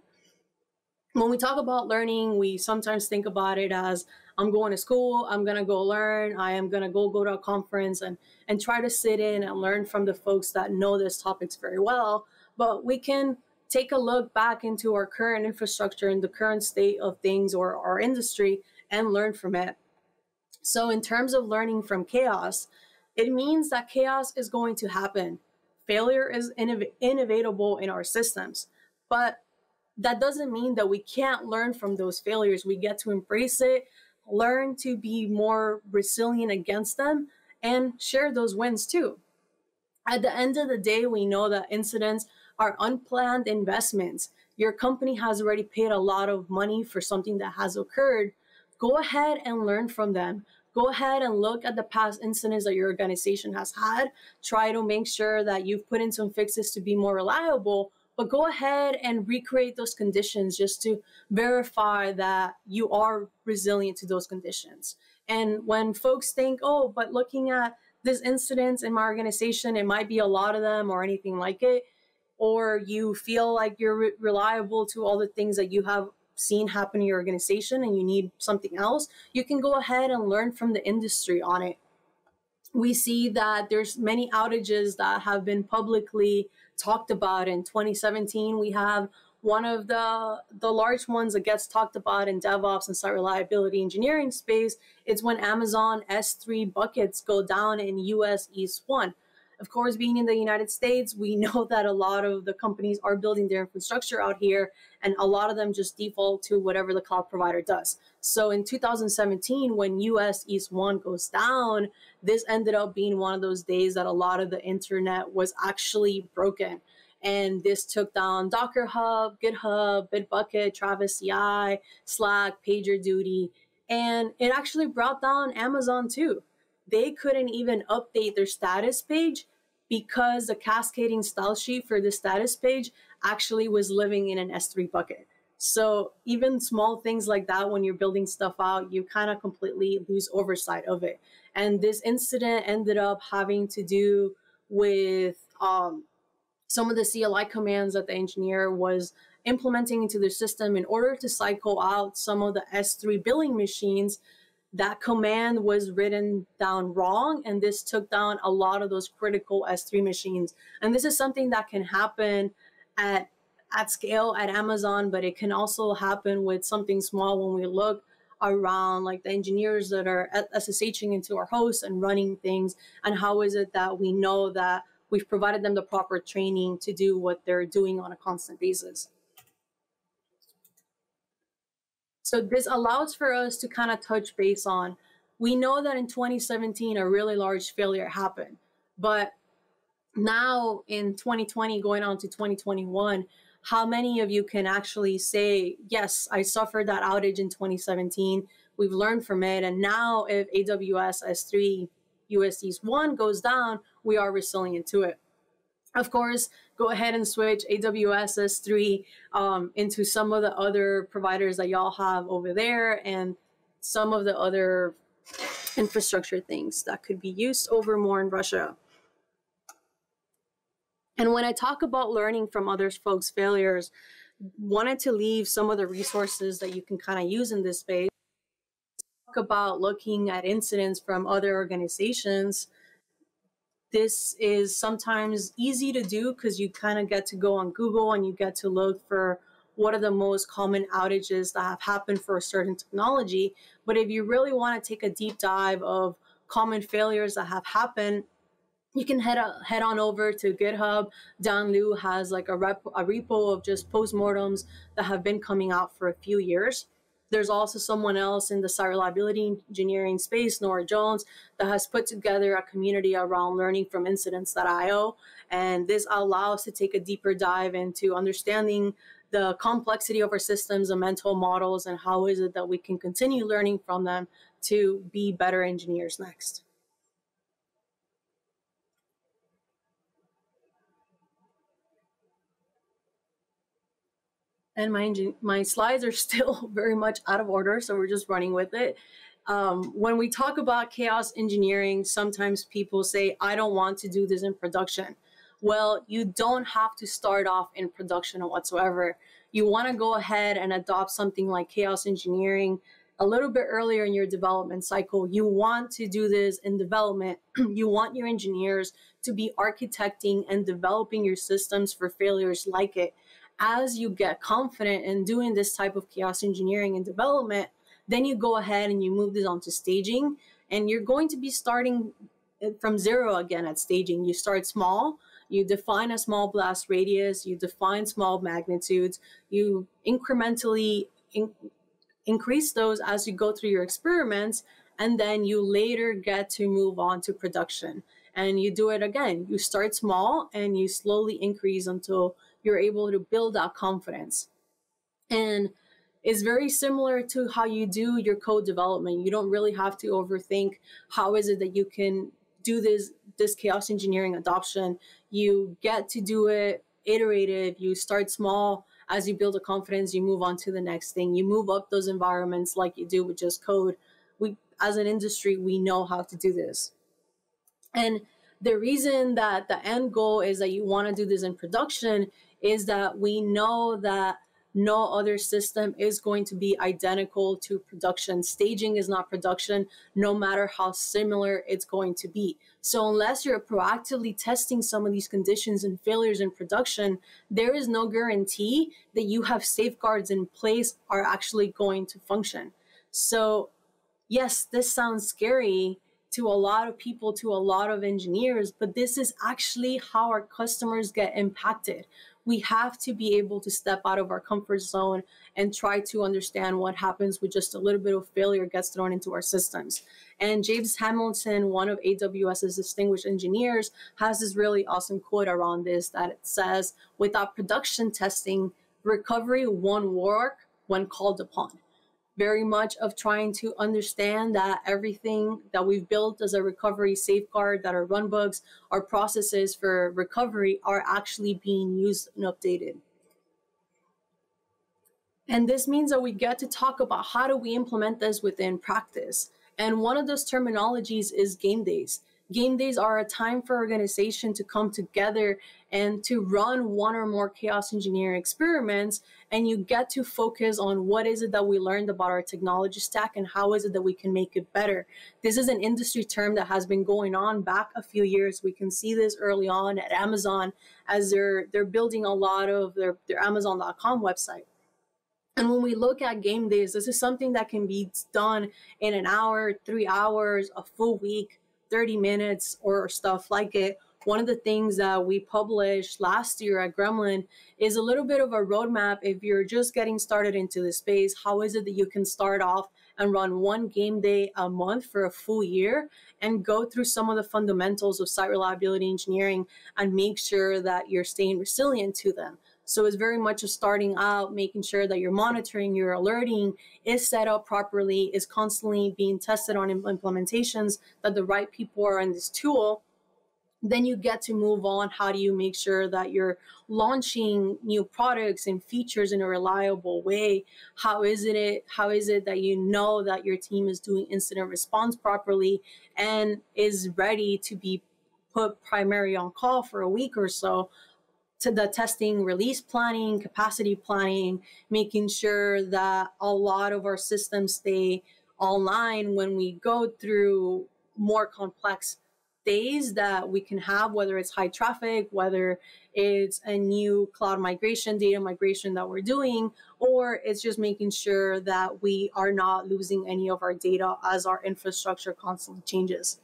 when we talk about learning, we sometimes think about it as I'm going to school, I'm going to go learn, I am going to go to a conference and try to sit in and learn from the folks that know this topics very well. But we can take a look back into our current infrastructure and the current state of things or our industry and learn from it. So in terms of learning from chaos, it means that chaos is going to happen. Failure is inevitable in our systems, but that doesn't mean that we can't learn from those failures. We get to embrace it, learn to be more resilient against them, and share those wins too. At the end of the day, we know that incidents are unplanned investments. Your company has already paid a lot of money for something that has occurred. Go ahead and learn from them. Go ahead and look at the past incidents that your organization has had. Try to make sure that you've put in some fixes to be more reliable, but go ahead and recreate those conditions just to verify that you are resilient to those conditions. And when folks think, oh, but looking at this incidents in my organization, it might be a lot of them or anything like it, or you feel like you're reliable to all the things that you have seen happen in your organization and you need something else, you can go ahead and learn from the industry on it. We see that there's many outages that have been publicly talked about. In 2017, we have one of the large ones that gets talked about in DevOps and site reliability engineering space. It's when Amazon S3 buckets go down in US East 1. Of course, being in the United States, we know that a lot of the companies are building their infrastructure out here, and a lot of them just default to whatever the cloud provider does. So in 2017, when US East 1 goes down, this ended up being one of those days that a lot of the internet was actually broken. And this took down Docker Hub, GitHub, Bitbucket, Travis CI, Slack, PagerDuty, and it actually brought down Amazon too. They couldn't even update their status page because the cascading style sheet for the status page actually was living in an S3 bucket. So even small things like that, when you're building stuff out, you kind of completely lose oversight of it. And this incident ended up having to do with some of the CLI commands that the engineer was implementing into their system in order to cycle out some of the S3 billing machines. That command was written down wrong, and this took down a lot of those critical S3 machines. And this is something that can happen at scale at Amazon, but it can also happen with something small when we look around, like the engineers that are SSHing into our hosts and running things. And how is it that we know that we've provided them the proper training to do what they're doing on a constant basis? So this allows for us to kind of touch base on, we know that in 2017, a really large failure happened, but now in 2020, going on to 2021, how many of you can actually say, yes, I suffered that outage in 2017, we've learned from it, and now if AWS S3 US East 1 goes down, we are resilient to it. Of course, go ahead and switch AWS S3 into some of the other providers that y'all have over there and some of the other infrastructure things that could be used over more in Russia. And when I talk about learning from other folks' failures, wanted to leave some of the resources that you can kind of use in this space. Talk about looking at incidents from other organizations. This is sometimes easy to do because you kind of get to go on Google and you get to look for what are the most common outages that have happened for a certain technology. But if you really want to take a deep dive of common failures that have happened, you can head on over to GitHub. Dan Liu has like a repo of just postmortems that have been coming out for a few years. There's also someone else in the site reliability engineering space, Nora Jones, that has put together a community around learning from incidents.io. And this allows to take a deeper dive into understanding the complexity of our systems, the mental models, and how is it that we can continue learning from them to be better engineers next. And my slides are still very much out of order, so we're just running with it. When we talk about chaos engineering, sometimes people say, I don't want to do this in production. Well, you don't have to start off in production whatsoever. you want to go ahead and adopt something like chaos engineering a little bit earlier in your development cycle. You want to do this in development. You want your engineers to be architecting and developing your systems for failures like it. As you get confident in doing this type of chaos engineering and development, then you go ahead and you move this on to staging, and you're going to be starting from zero again at staging. You start small, you define a small blast radius, you define small magnitudes, you incrementally increase those as you go through your experiments, and then you later get to move on to production. And you do it again. You start small and you slowly increase until you're able to build that confidence. And it's very similar to how you do your code development. You don't really have to overthink how is it that you can do this chaos engineering adoption. You get to do it iterative. You start small. As you build a confidence, you move on to the next thing. You move up those environments like you do with just code. We, as an industry, we know how to do this. And the reason that the end goal is that you want to do this in production is that we know that no other system is going to be identical to production. Staging is not production, no matter how similar it's going to be. So unless you're proactively testing some of these conditions and failures in production, there is no guarantee that you have safeguards in place are actually going to function. So yes, this sounds scary to a lot of people, to a lot of engineers, but this is actually how our customers get impacted. We have to be able to step out of our comfort zone and try to understand what happens with just a little bit of failure gets thrown into our systems. And James Hamilton, one of AWS's distinguished engineers, has this really awesome quote around this that it says, without production testing, recovery won't work when called upon. Very much of trying to understand that everything that we've built as a recovery safeguard, that our runbooks, our processes for recovery are actually being used and updated. And this means that we get to talk about how do we implement this within practice. And one of those terminologies is game days. Game days are a time for organization to come together and to run one or more chaos engineering experiments, and you get to focus on what is it that we learned about our technology stack and how is it that we can make it better. This is an industry term that has been going on back a few years. We can see this early on at Amazon as they're building a lot of their Amazon.com website. And when we look at game days, this is something that can be done in an hour, 3 hours, a full week, 30 minutes or stuff like it. One of the things that we published last year at Gremlin is a little bit of a roadmap if you're just getting started into the space. How is it that you can start off and run one game day a month for a full year and go through some of the fundamentals of site reliability engineering and make sure that you're staying resilient to them. So it's very much a starting out, making sure that your monitoring, your alerting is set up properly, is constantly being tested on implementations, that the right people are in this tool. Then you get to move on. How do you make sure that you're launching new products and features in a reliable way? How is it that you know that your team is doing incident response properly and is ready to be put primary on call for a week or so? To the testing, release planning, capacity planning, making sure that a lot of our systems stay online when we go through more complex days that we can have, whether it's high traffic, whether it's a new cloud migration, data migration that we're doing, or it's just making sure that we are not losing any of our data as our infrastructure constantly changes.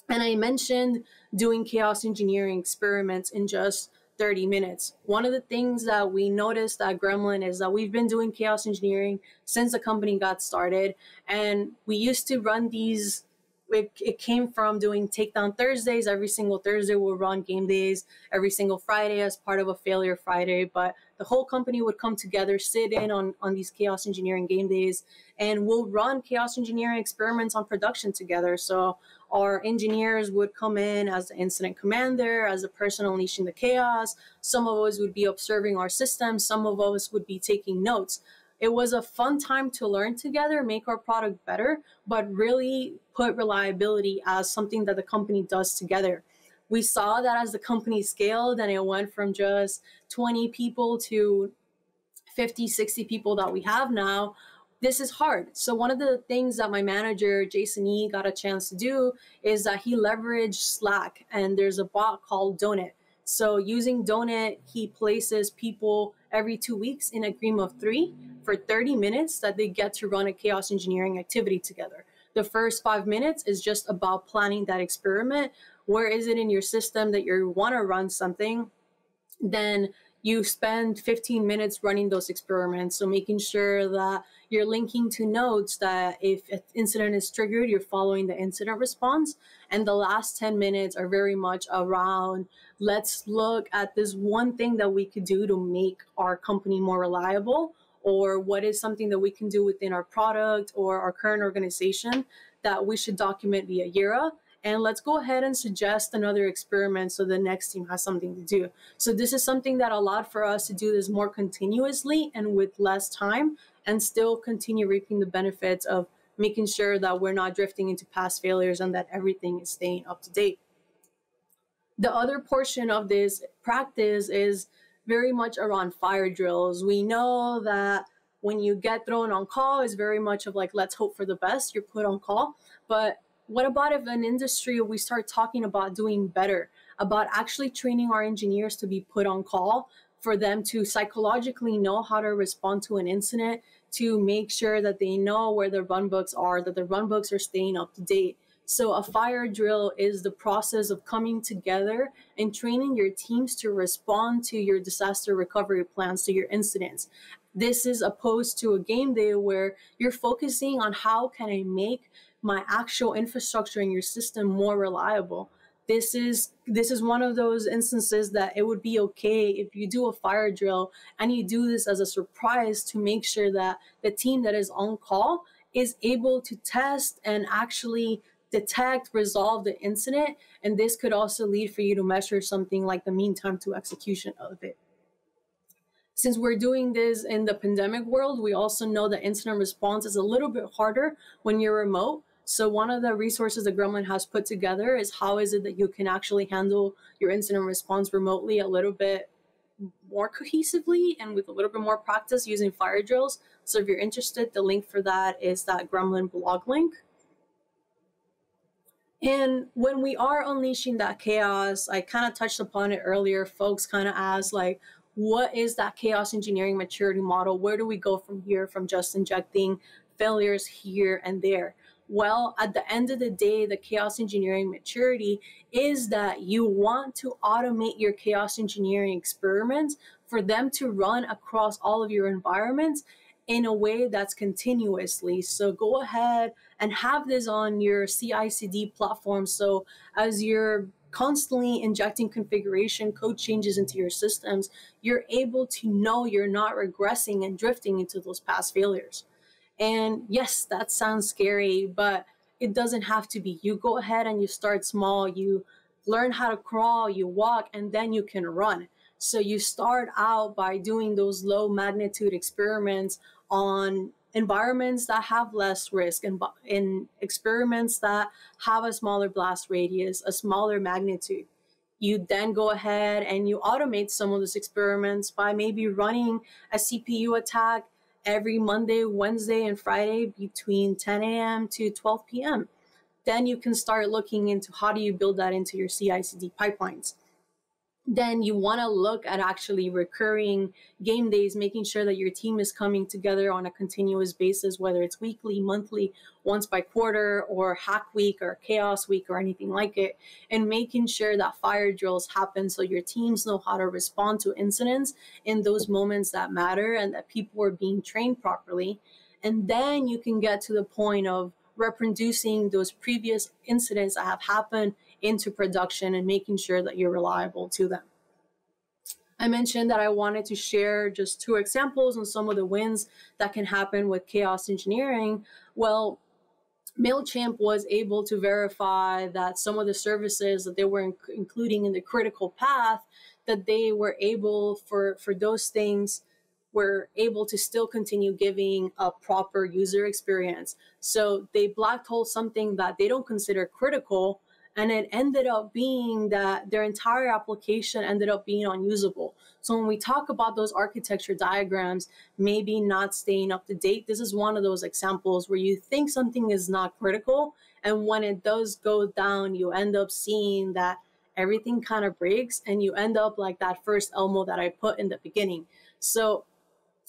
And I mentioned doing chaos engineering experiments in just 30 minutes. One of the things that we noticed at Gremlin is that we've been doing chaos engineering since the company got started. And we used to run these, it came from doing Takedown Thursdays. Every single Thursday we'll run game days, every single Friday as part of a Failure Friday. But the whole company would come together, sit in on these chaos engineering game days, and we'll run chaos engineering experiments on production together. So our engineers would come in as the incident commander, as the person unleashing the chaos. Some of us would be observing our system. Some of us would be taking notes. It was a fun time to learn together, make our product better, but really put reliability as something that the company does together. We saw that as the company scaled and it went from just 20 people to 50, 60 people that we have now, this is hard. So one of the things that my manager, Jason E, got a chance to do is that he leveraged Slack, and there's a bot called Donut. So using Donut, he places people every 2 weeks in a team of 3 for 30 minutes that they get to run a chaos engineering activity together. The first 5 minutes is just about planning that experiment. Where is it in your system that you want to run something? Then you spend 15 minutes running those experiments. So making sure that you're linking to nodes, that if an incident is triggered, you're following the incident response. And the last 10 minutes are very much around, let's look at this one thing that we could do to make our company more reliable, or what is something that we can do within our product or our current organization that we should document via Jira. And let's go ahead and suggest another experiment so the next team has something to do. So this is something that allowed for us to do this more continuously and with less time, and still continue reaping the benefits of making sure that we're not drifting into past failures and that everything is staying up to date. The other portion of this practice is very much around fire drills. We know that when you get thrown on call, is very much of like, let's hope for the best, you're put on call. But what about if an industry, we start talking about doing better, about actually training our engineers to be put on call, for them to psychologically know how to respond to an incident, to make sure that they know where their runbooks are, that the runbooks are staying up to date. So a fire drill is the process of coming together and training your teams to respond to your disaster recovery plans, to your incidents. This is opposed to a game day where you're focusing on how can I make my actual infrastructure in your system more reliable. This is one of those instances that it would be okay if you do a fire drill and you do this as a surprise to make sure that the team that is on call is able to test and actually detect, resolve the incident. And this could also lead for you to measure something like the mean time to execution of it. Since we're doing this in the pandemic world, we also know that incident response is a little bit harder when you're remote. So one of the resources that Gremlin has put together is how is it that you can actually handle your incident response remotely a little bit more cohesively and with a little bit more practice using fire drills. So if you're interested, the link for that is that Gremlin blog link. And when we are unleashing that chaos, I kind of touched upon it earlier, folks kind of asked like, what is that chaos engineering maturity model? Where do we go from here, from just injecting failures here and there? Well, at the end of the day, the chaos engineering maturity is that you want to automate your chaos engineering experiments for them to run across all of your environments in a way that's continuously. So go ahead and have this on your CI/CD platform. So as you're constantly injecting configuration code changes into your systems, you're able to know you're not regressing and drifting into those past failures. And yes, that sounds scary, but it doesn't have to be. You go ahead and you start small, you learn how to crawl, you walk, and then you can run. So you start out by doing those low magnitude experiments on environments that have less risk, and in experiments that have a smaller blast radius, a smaller magnitude. You then go ahead and you automate some of those experiments by maybe running a CPU attack every Monday, Wednesday, and Friday between 10 a.m. to 12 p.m. Then you can start looking into how do you build that into your CI/CD pipelines. Then you want to look at actually recurring game days, making sure that your team is coming together on a continuous basis, whether it's weekly, monthly, once by quarter, or hack week or chaos week or anything like it, and making sure that fire drills happen so your teams know how to respond to incidents in those moments that matter and that people are being trained properly. And then you can get to the point of reproducing those previous incidents that have happened into production and making sure that you're reliable to them. I mentioned that I wanted to share just 2 examples on some of the wins that can happen with chaos engineering. Well, MailChimp was able to verify that some of the services that they were including in the critical path, that they were able for those things were able to still continue giving a proper user experience. So they black hole something that they don't consider critical, And it ended up being that their entire application ended up being unusable. So when we talk about those architecture diagrams, maybe not staying up to date, this is one of those examples where you think something is not critical. And when it does go down, you end up seeing that everything kind of breaks and you end up like that first Elmo that I put in the beginning. So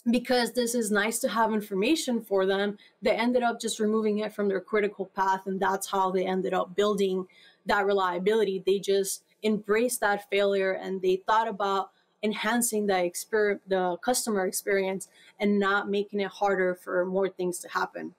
because this is nice to have information for them, they ended up just removing it from their critical path. And that's how they ended up building that reliability. They just embraced that failure and they thought about enhancing the customer experience and not making it harder for more things to happen.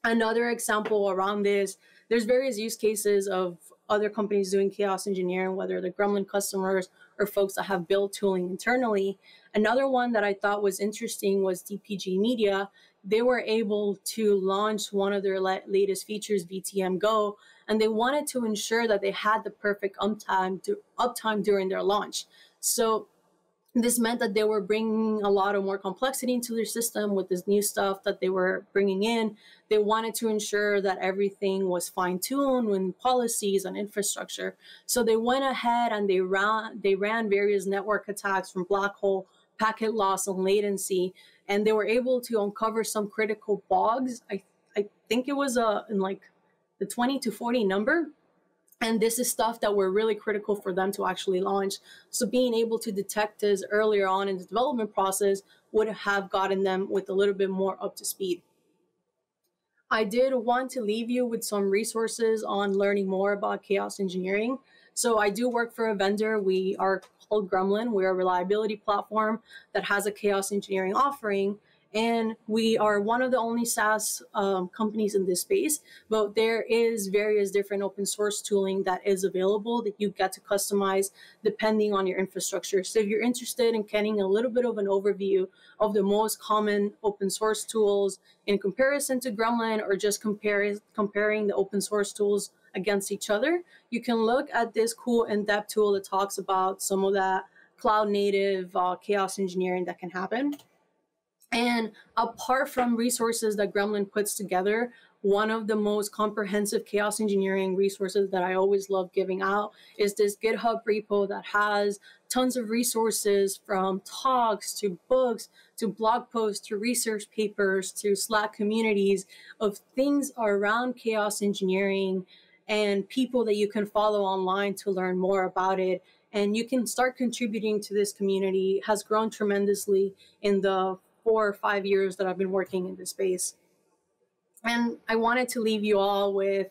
Another example around this, there's various use cases of other companies doing chaos engineering, whether they're Gremlin customers or folks that have built tooling internally. Another one that I thought was interesting was DPG Media. They were able to launch one of their latest features, VTM Go, and they wanted to ensure that they had the perfect uptime during their launch. So this meant that they were bringing a lot of more complexity into their system with this new stuff that they were bringing in. They wanted to ensure that everything was fine-tuned with policies and infrastructure. So they went ahead and they ran various network attacks from black hole, packet loss, and latency, and they were able to uncover some critical bugs. I think it was in like the 20 to 40 number. And this is stuff that were really critical for them to actually launch. So being able to detect this earlier on in the development process would have gotten them with a little bit more up to speed. I did want to leave you with some resources on learning more about chaos engineering. So I do work for a vendor. We are called Gremlin. We're a reliability platform that has a chaos engineering offering. And we are one of the only SaaS companies in this space, but there is various different open source tooling that is available that you get to customize depending on your infrastructure. So if you're interested in getting a little bit of an overview of the most common open source tools in comparison to Gremlin, or just comparing the open source tools against each other, you can look at this cool in-depth tool that talks about some of that cloud native chaos engineering that can happen. And apart from resources that Gremlin puts together, one of the most comprehensive chaos engineering resources that I always love giving out is this GitHub repo that has tons of resources, from talks to books to blog posts to research papers to Slack communities of things around chaos engineering and people that you can follow online to learn more about it. And you can start contributing to this community. It has grown tremendously in the 4 or 5 years that I've been working in this space. And I wanted to leave you all with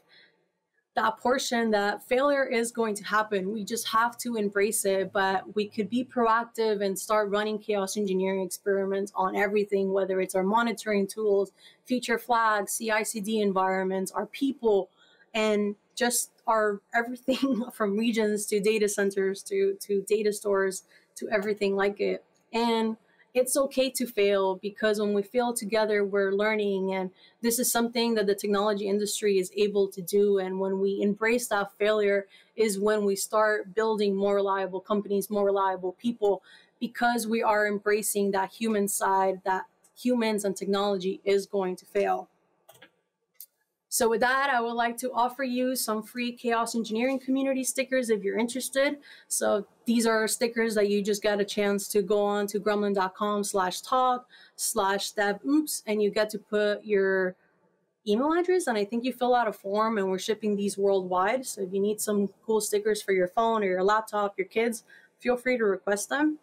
that portion that failure is going to happen. We just have to embrace it, but we could be proactive and start running chaos engineering experiments on everything, whether it's our monitoring tools, feature flags, CI/CD environments, our people, and just our everything from regions to data centers to data stores to everything like it. And it's okay to fail, because when we fail together, we're learning. And this is something that the technology industry is able to do. And when we embrace that failure is when we start building more reliable companies, more reliable people, because we are embracing that human side, that humans and technology is going to fail. So with that, I would like to offer you some free chaos engineering community stickers if you're interested. So these are stickers that you just get a chance to go on to gremlin.com/talk/devoops, and you get to put your email address, and I think you fill out a form, and we're shipping these worldwide. So if you need some cool stickers for your phone or your laptop, your kids, feel free to request them.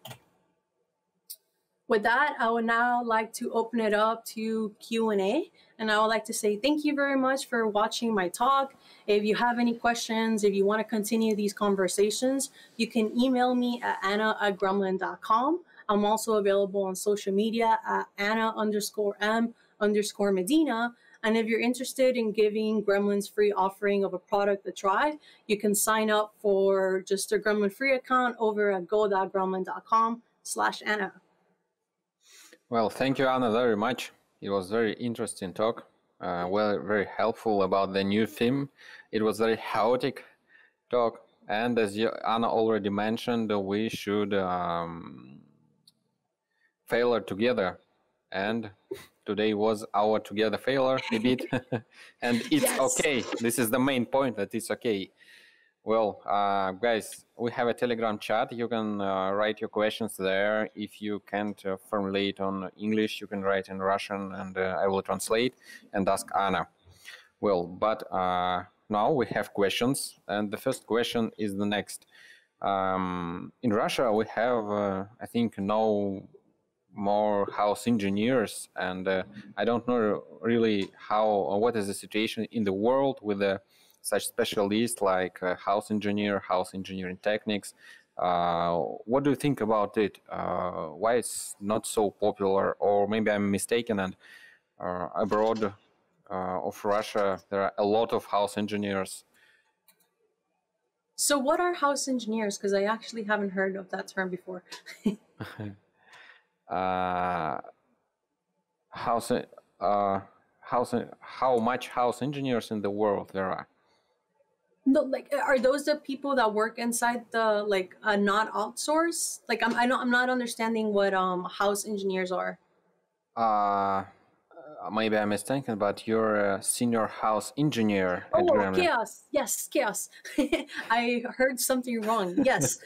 With that, I would now like to open it up to Q&A. And I would like to say thank you very much for watching my talk. If you have any questions, if you want to continue these conversations, you can email me at anna@gremlin.com. I'm also available on social media at Anna_M_Medina. And if you're interested in giving Gremlin's free offering of a product a try, you can sign up for just a Gremlin free account over at go.gremlin.com/Anna. Well, thank you, Anna, very much. It was very interesting talk, very helpful about the new theme. It was very chaotic talk. And as Anna already mentioned, we should failure together. And today was our together failure a bit. And it's okay. This is the main point, that it's okay. Well, guys, we have a Telegram chat. You can write your questions there. If you can't formulate on English, you can write in Russian, and I will translate and ask Anna. Well, but now we have questions, and the first question is the next. In Russia, we have, I think, no more house engineers, and I don't know really what is the situation in the world with such specialists like house engineering techniques. What do you think about it? Why it's not so popular? Or maybe I'm mistaken, and abroad of Russia, there are a lot of house engineers. So what are house engineers? Because I actually haven't heard of that term before. How much house engineers in the world there are? No, like, are those the people that work inside the, like, not outsource? Like, I'm not understanding what house engineers are. Maybe I'm mistaken, but you're a senior house engineer at Oh, Gremlin. chaos. Yes, chaos. I heard something wrong. Yes.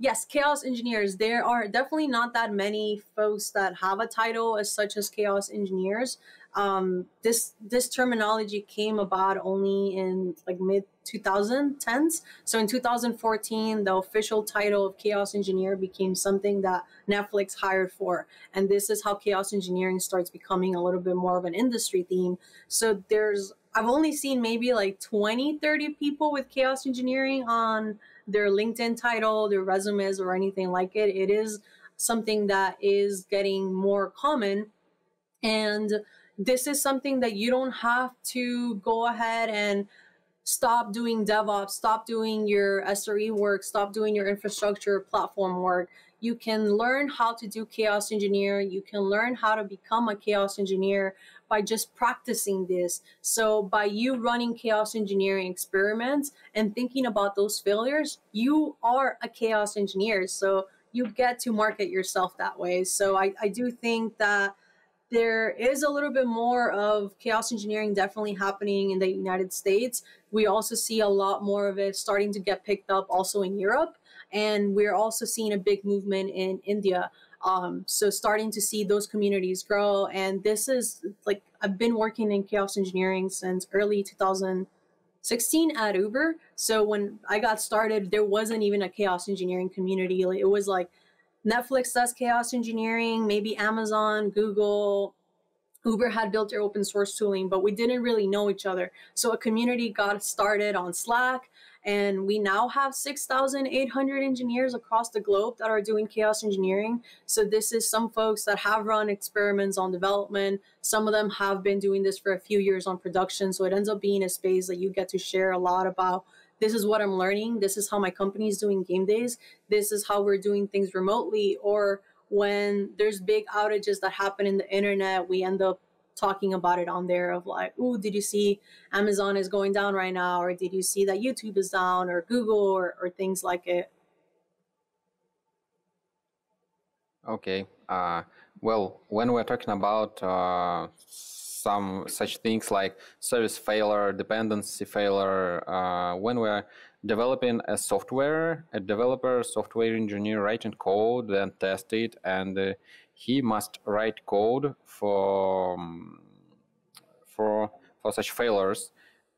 Yes, chaos engineers. There are definitely not that many folks that have a title as such as chaos engineers. This terminology came about only in like mid 2010s. So in 2014, the official title of chaos engineer became something that Netflix hired for. And this is how chaos engineering starts becoming a little bit more of an industry theme. So I've only seen maybe like 20, 30 people with chaos engineering on their LinkedIn title, their resumes, or anything like it. It is something that is getting more common. And this is something that you don't have to go ahead and stop doing DevOps, stop doing your SRE work, stop doing your infrastructure platform work. You can learn how to do chaos engineering. You can learn how to become a chaos engineer by just practicing this. So by you running chaos engineering experiments and thinking about those failures, you are a chaos engineer. So you get to market yourself that way. So I do think that there is a little bit more of chaos engineering definitely happening in the United States. We also see a lot more of it starting to get picked up also in Europe. And we're also seeing a big movement in India. So starting to see those communities grow. And this is like, I've been working in chaos engineering since early 2016 at Uber. So when I got started, there wasn't even a chaos engineering community. It was like, Netflix does chaos engineering, maybe Amazon, Google, Uber had built their open source tooling, but we didn't really know each other. So a community got started on Slack, and we now have 6,800 engineers across the globe that are doing chaos engineering. So this is some folks that have run experiments on development. Some of them have been doing this for a few years on production. So it ends up being a space that you get to share a lot about. This is what I'm learning. This is how my company is doing game days. This is how we're doing things remotely. Or when there's big outages that happen in the internet, we end up talking about it on there of like, ooh, did you see Amazon is going down right now? Or did you see that YouTube is down, or Google, or things like it? Okay. Well, when we're talking about some such things like service failure, dependency failure, when we're developing a software, a developer, software engineer writing code and test it, and he must write code for such failures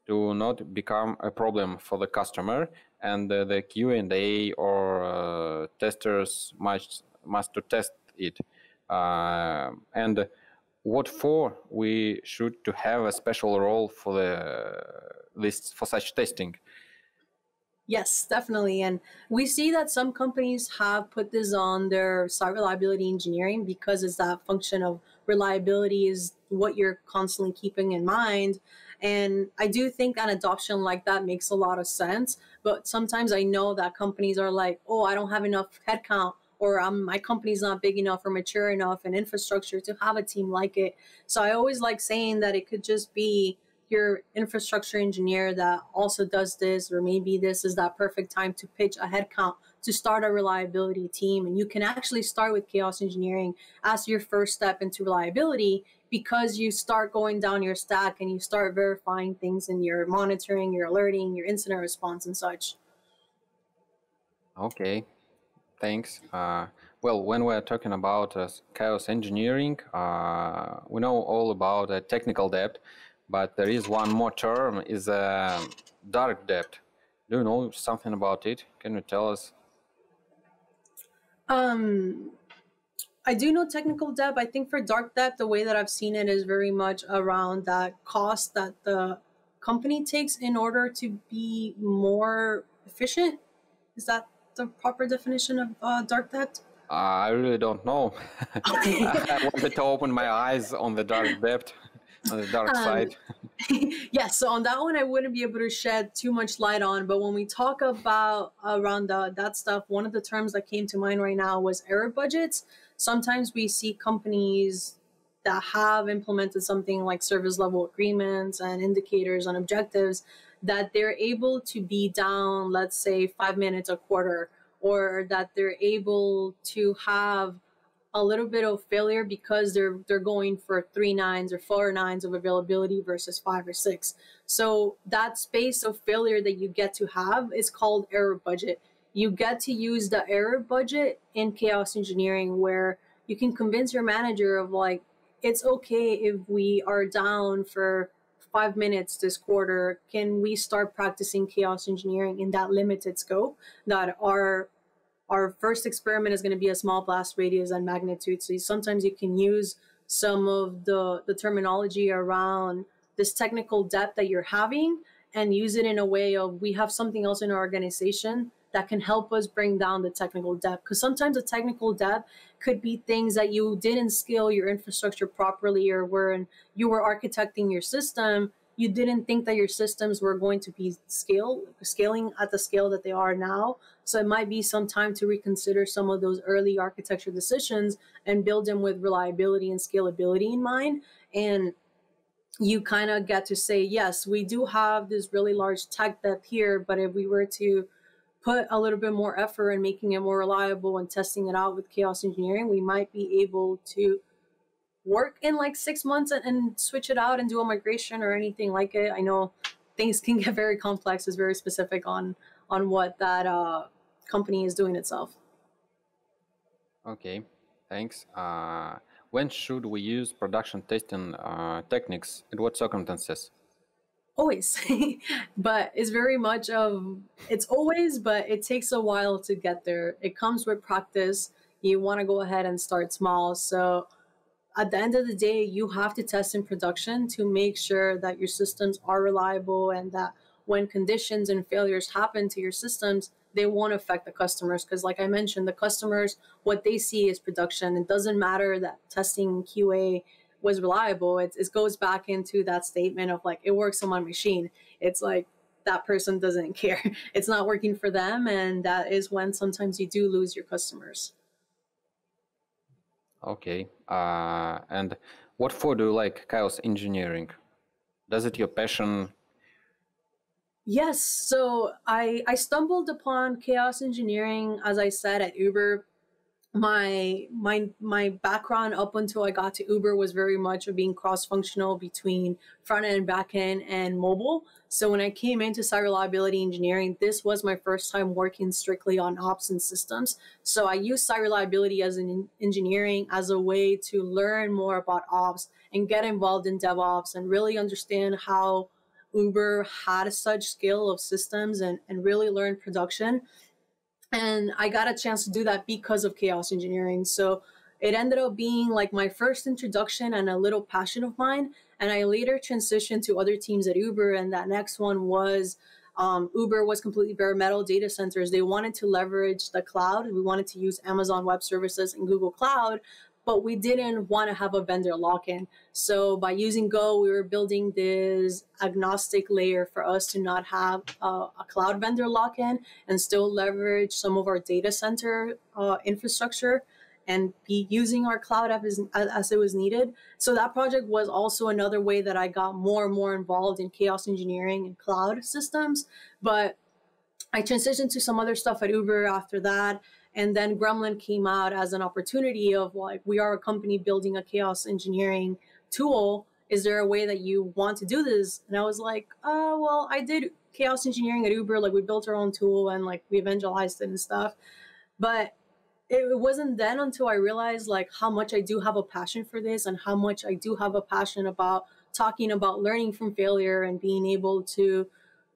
to not become a problem for the customer, and the Q&A or testers must to test it. And what for we should to have a special role for for such testing? Yes, definitely. And we see that some companies have put this on their site reliability engineering because it's that function of reliability is what you're constantly keeping in mind. And I do think an adoption like that makes a lot of sense. But sometimes I know that companies are like, oh, I don't have enough headcount, or my company's not big enough or mature enough in infrastructure to have a team like it. So I always like saying that it could just be your infrastructure engineer that also does this, or maybe this is that perfect time to pitch a headcount to start a reliability team. And you can actually start with chaos engineering as your first step into reliability, because you start going down your stack and you start verifying things in your monitoring, your alerting, your incident response and such. Okay, thanks. Well, when we're talking about chaos engineering, we know all about technical debt, but there is one more term, is dark debt. Do you know something about it? Can you tell us? I do know technical debt. I think for dark debt, the way that I've seen it is very much around that cost that the company takes in order to be more efficient. Is that the proper definition of dark debt? I really don't know. I wanted to open my eyes on the dark debt, on the dark side. Yes, so on that one, I wouldn't be able to shed too much light on. But when we talk about around that stuff, one of the terms that came to mind right now was error budgets. Sometimes we see companies that have implemented something like service level agreements and indicators and objectives, that they're able to be down, let's say, 5 minutes a quarter, or that they're able to have a little bit of failure because they're going for 3 nines or 4 nines of availability versus 5 or 6. So that space of failure that you get to have is called error budget. You get to use the error budget in chaos engineering, where you can convince your manager of like, it's okay if we are down for 5 minutes this quarter. Can we start practicing chaos engineering in that limited scope, that our first experiment is going to be a small blast radius and magnitude. So sometimes you can use some of the terminology around this technical debt that you're having and use it in a way of, we have something else in our organization that can help us bring down the technical debt. Because sometimes the technical debt could be things that you didn't scale your infrastructure properly, or when you were architecting your system, you didn't think that your systems were going to be scaling at the scale that they are now. So it might be some time to reconsider some of those early architecture decisions and build them with reliability and scalability in mind. And you kind of get to say, yes, we do have this really large tech debt here, but if we were to put a little bit more effort in making it more reliable and testing it out with chaos engineering, we might be able to work in like 6 months and switch it out and do a migration or anything like it. I know things can get very complex. It's very specific on what that company is doing itself. Okay, thanks. When should we use production testing techniques? In what circumstances? Always. But it's very much it's always, but it takes a while to get there. It comes with practice. You want to go ahead and start small. So at the end of the day, you have to test in production to make sure that your systems are reliable, and that when conditions and failures happen to your systems, they won't affect the customers. Because like I mentioned, the customers, what they see is production. It doesn't matter that testing QA was reliable. It goes back into that statement of like, it works on my machine. It's like that person doesn't care. It's not working for them. And that is when sometimes you do lose your customers. Okay. And what for do you like chaos engineering? Does it your passion? Yes. So I stumbled upon chaos engineering, as I said, at Uber. My background up until I got to Uber was very much of being cross-functional between front end, back end, and mobile. So when I came into site reliability engineering, this was my first time working strictly on ops and systems. So I used site reliability as an engineering as a way to learn more about ops and get involved in DevOps and really understand how Uber had such scale of systems and really learn production. And I got a chance to do that because of chaos engineering. So it ended up being like my first introduction and a little passion of mine. And I later transitioned to other teams at Uber. And that next one was Uber was completely bare metal data centers. They wanted to leverage the cloud. We wanted to use Amazon Web Services and Google Cloud, but we didn't want to have a vendor lock-in. So by using Go, we were building this agnostic layer for us to not have a cloud vendor lock-in and still leverage some of our data center infrastructure and be using our cloud as it was needed. So that project was also another way that I got more and more involved in chaos engineering and cloud systems. But I transitioned to some other stuff at Uber after that. And then Gremlin came out as an opportunity of like, we are a company building a chaos engineering tool. Is there a way that you want to do this? And I was like, well, I did chaos engineering at Uber. Like we built our own tool and like we evangelized it and stuff. But it wasn't then until I realized like how much I do have a passion for this and how much I do have a passion about talking about learning from failure and being able to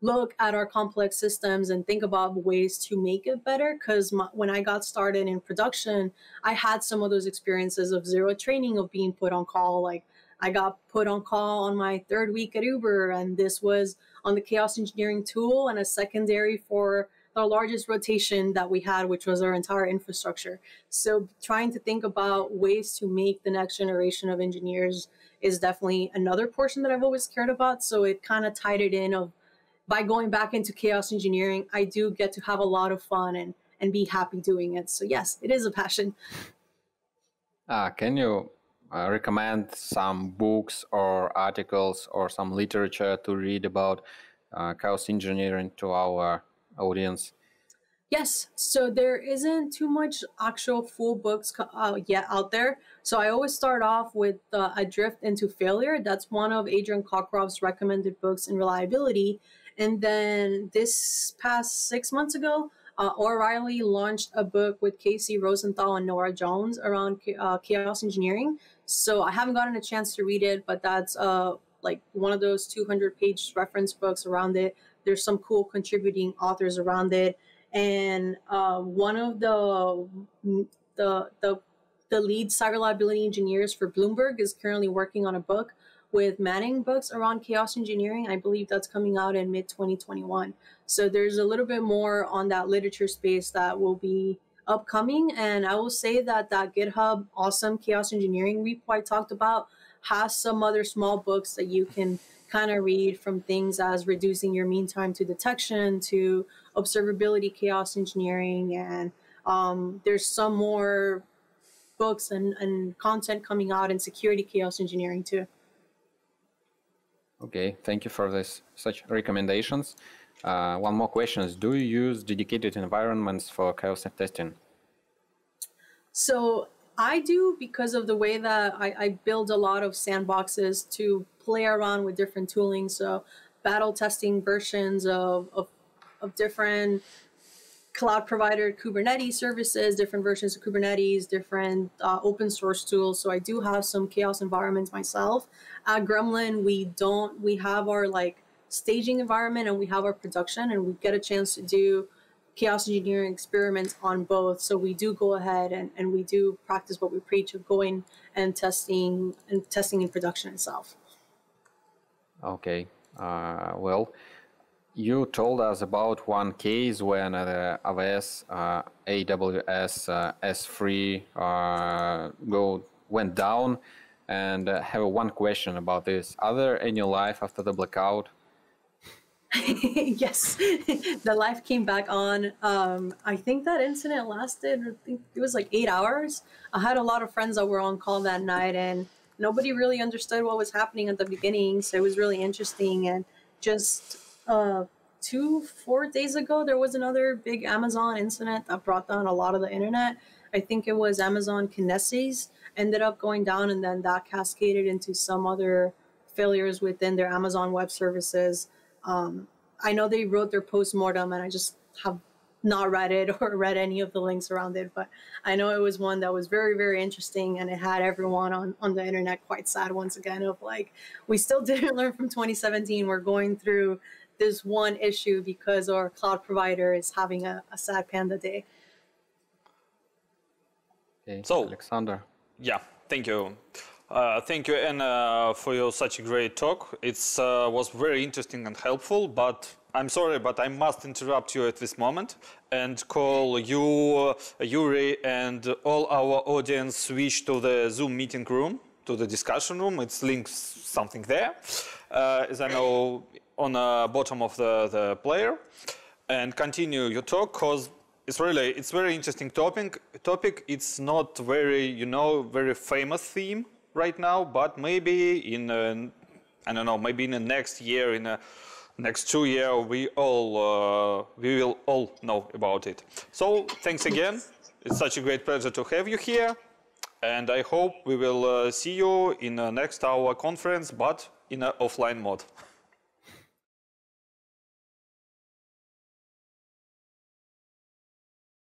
look at our complex systems and think about ways to make it better. Because when I got started in production, I had some of those experiences of zero training, of being put on call. Like I got put on call on my third week at Uber, and this was on the chaos engineering tool and a secondary for the largest rotation that we had, which was our entire infrastructure. So trying to think about ways to make the next generation of engineers is definitely another portion that I've always cared about. So it kind of tied it in of, by going back into chaos engineering, I do get to have a lot of fun and be happy doing it. So yes, it is a passion. Can you recommend some books or articles or some literature to read about chaos engineering to our audience? Yes, so there isn't too much actual full books yet out there. So I always start off with Adrift into Failure. That's one of Adrian Cockcroft's recommended books in reliability. And then this past 6 months ago, O'Reilly launched a book with Casey Rosenthal and Nora Jones around chaos engineering. So I haven't gotten a chance to read it, but that's like one of those 200-page reference books around it. There's some cool contributing authors around it. And one of the lead site reliability engineers for Bloomberg is currently working on a book with Manning Books around chaos engineering. I believe that's coming out in mid-2021. So there's a little bit more on that literature space that will be upcoming. And I will say that that GitHub awesome chaos engineering repo I talked about has some other small books that you can kind of read, from things as reducing your mean time to detection to observability chaos engineering. And there's some more books and content coming out in security chaos engineering too. Okay, thank you for this such recommendations. One more question is, do you use dedicated environments for chaos testing? So I do, because of the way that I build a lot of sandboxes to play around with different tooling. So battle testing versions of different cloud provider Kubernetes services, different versions of Kubernetes, different open source tools. So I do have some chaos environments myself. At Gremlin, we have our like staging environment and we have our production, and we get a chance to do chaos engineering experiments on both. So we do go ahead and we do practice what we preach of going and testing in production itself. Okay. Well, you told us about one case when the AWS S3 went down, and have one question about this. Are there any life after the blackout? Yes, the life came back on. I think that incident lasted, I think it was like 8 hours. I had a lot of friends that were on call that night, and nobody really understood what was happening at the beginning. So it was really interesting. And just 4 days ago, there was another big Amazon incident that brought down a lot of the internet. I think it was Amazon Kinesis ended up going down, and then that cascaded into some other failures within their Amazon Web Services. I know they wrote their postmortem, and I just have not read it or read any of the links around it, but I know it was one that was very, very interesting, and it had everyone on the internet quite sad once again of like, we still didn't learn from 2017. We're going through this one issue because our cloud provider is having a sad panda day. Okay, so Alexander. Yeah, thank you. Thank you, Anna, for your such a great talk. It was very interesting and helpful, but I'm sorry, but I must interrupt you at this moment and call you, Yuri, and all our audience switch to the Zoom meeting room, to the discussion room. It's linked something there, as I know, on the bottom of the player, and continue your talk, because it's very interesting topic. It's not very, very famous theme right now, but maybe in I don't know, maybe in the next year, in next 2 years we will all know about it. So thanks again. It's such a great pleasure to have you here, and I hope we will see you in the next our conference, but in an offline mode.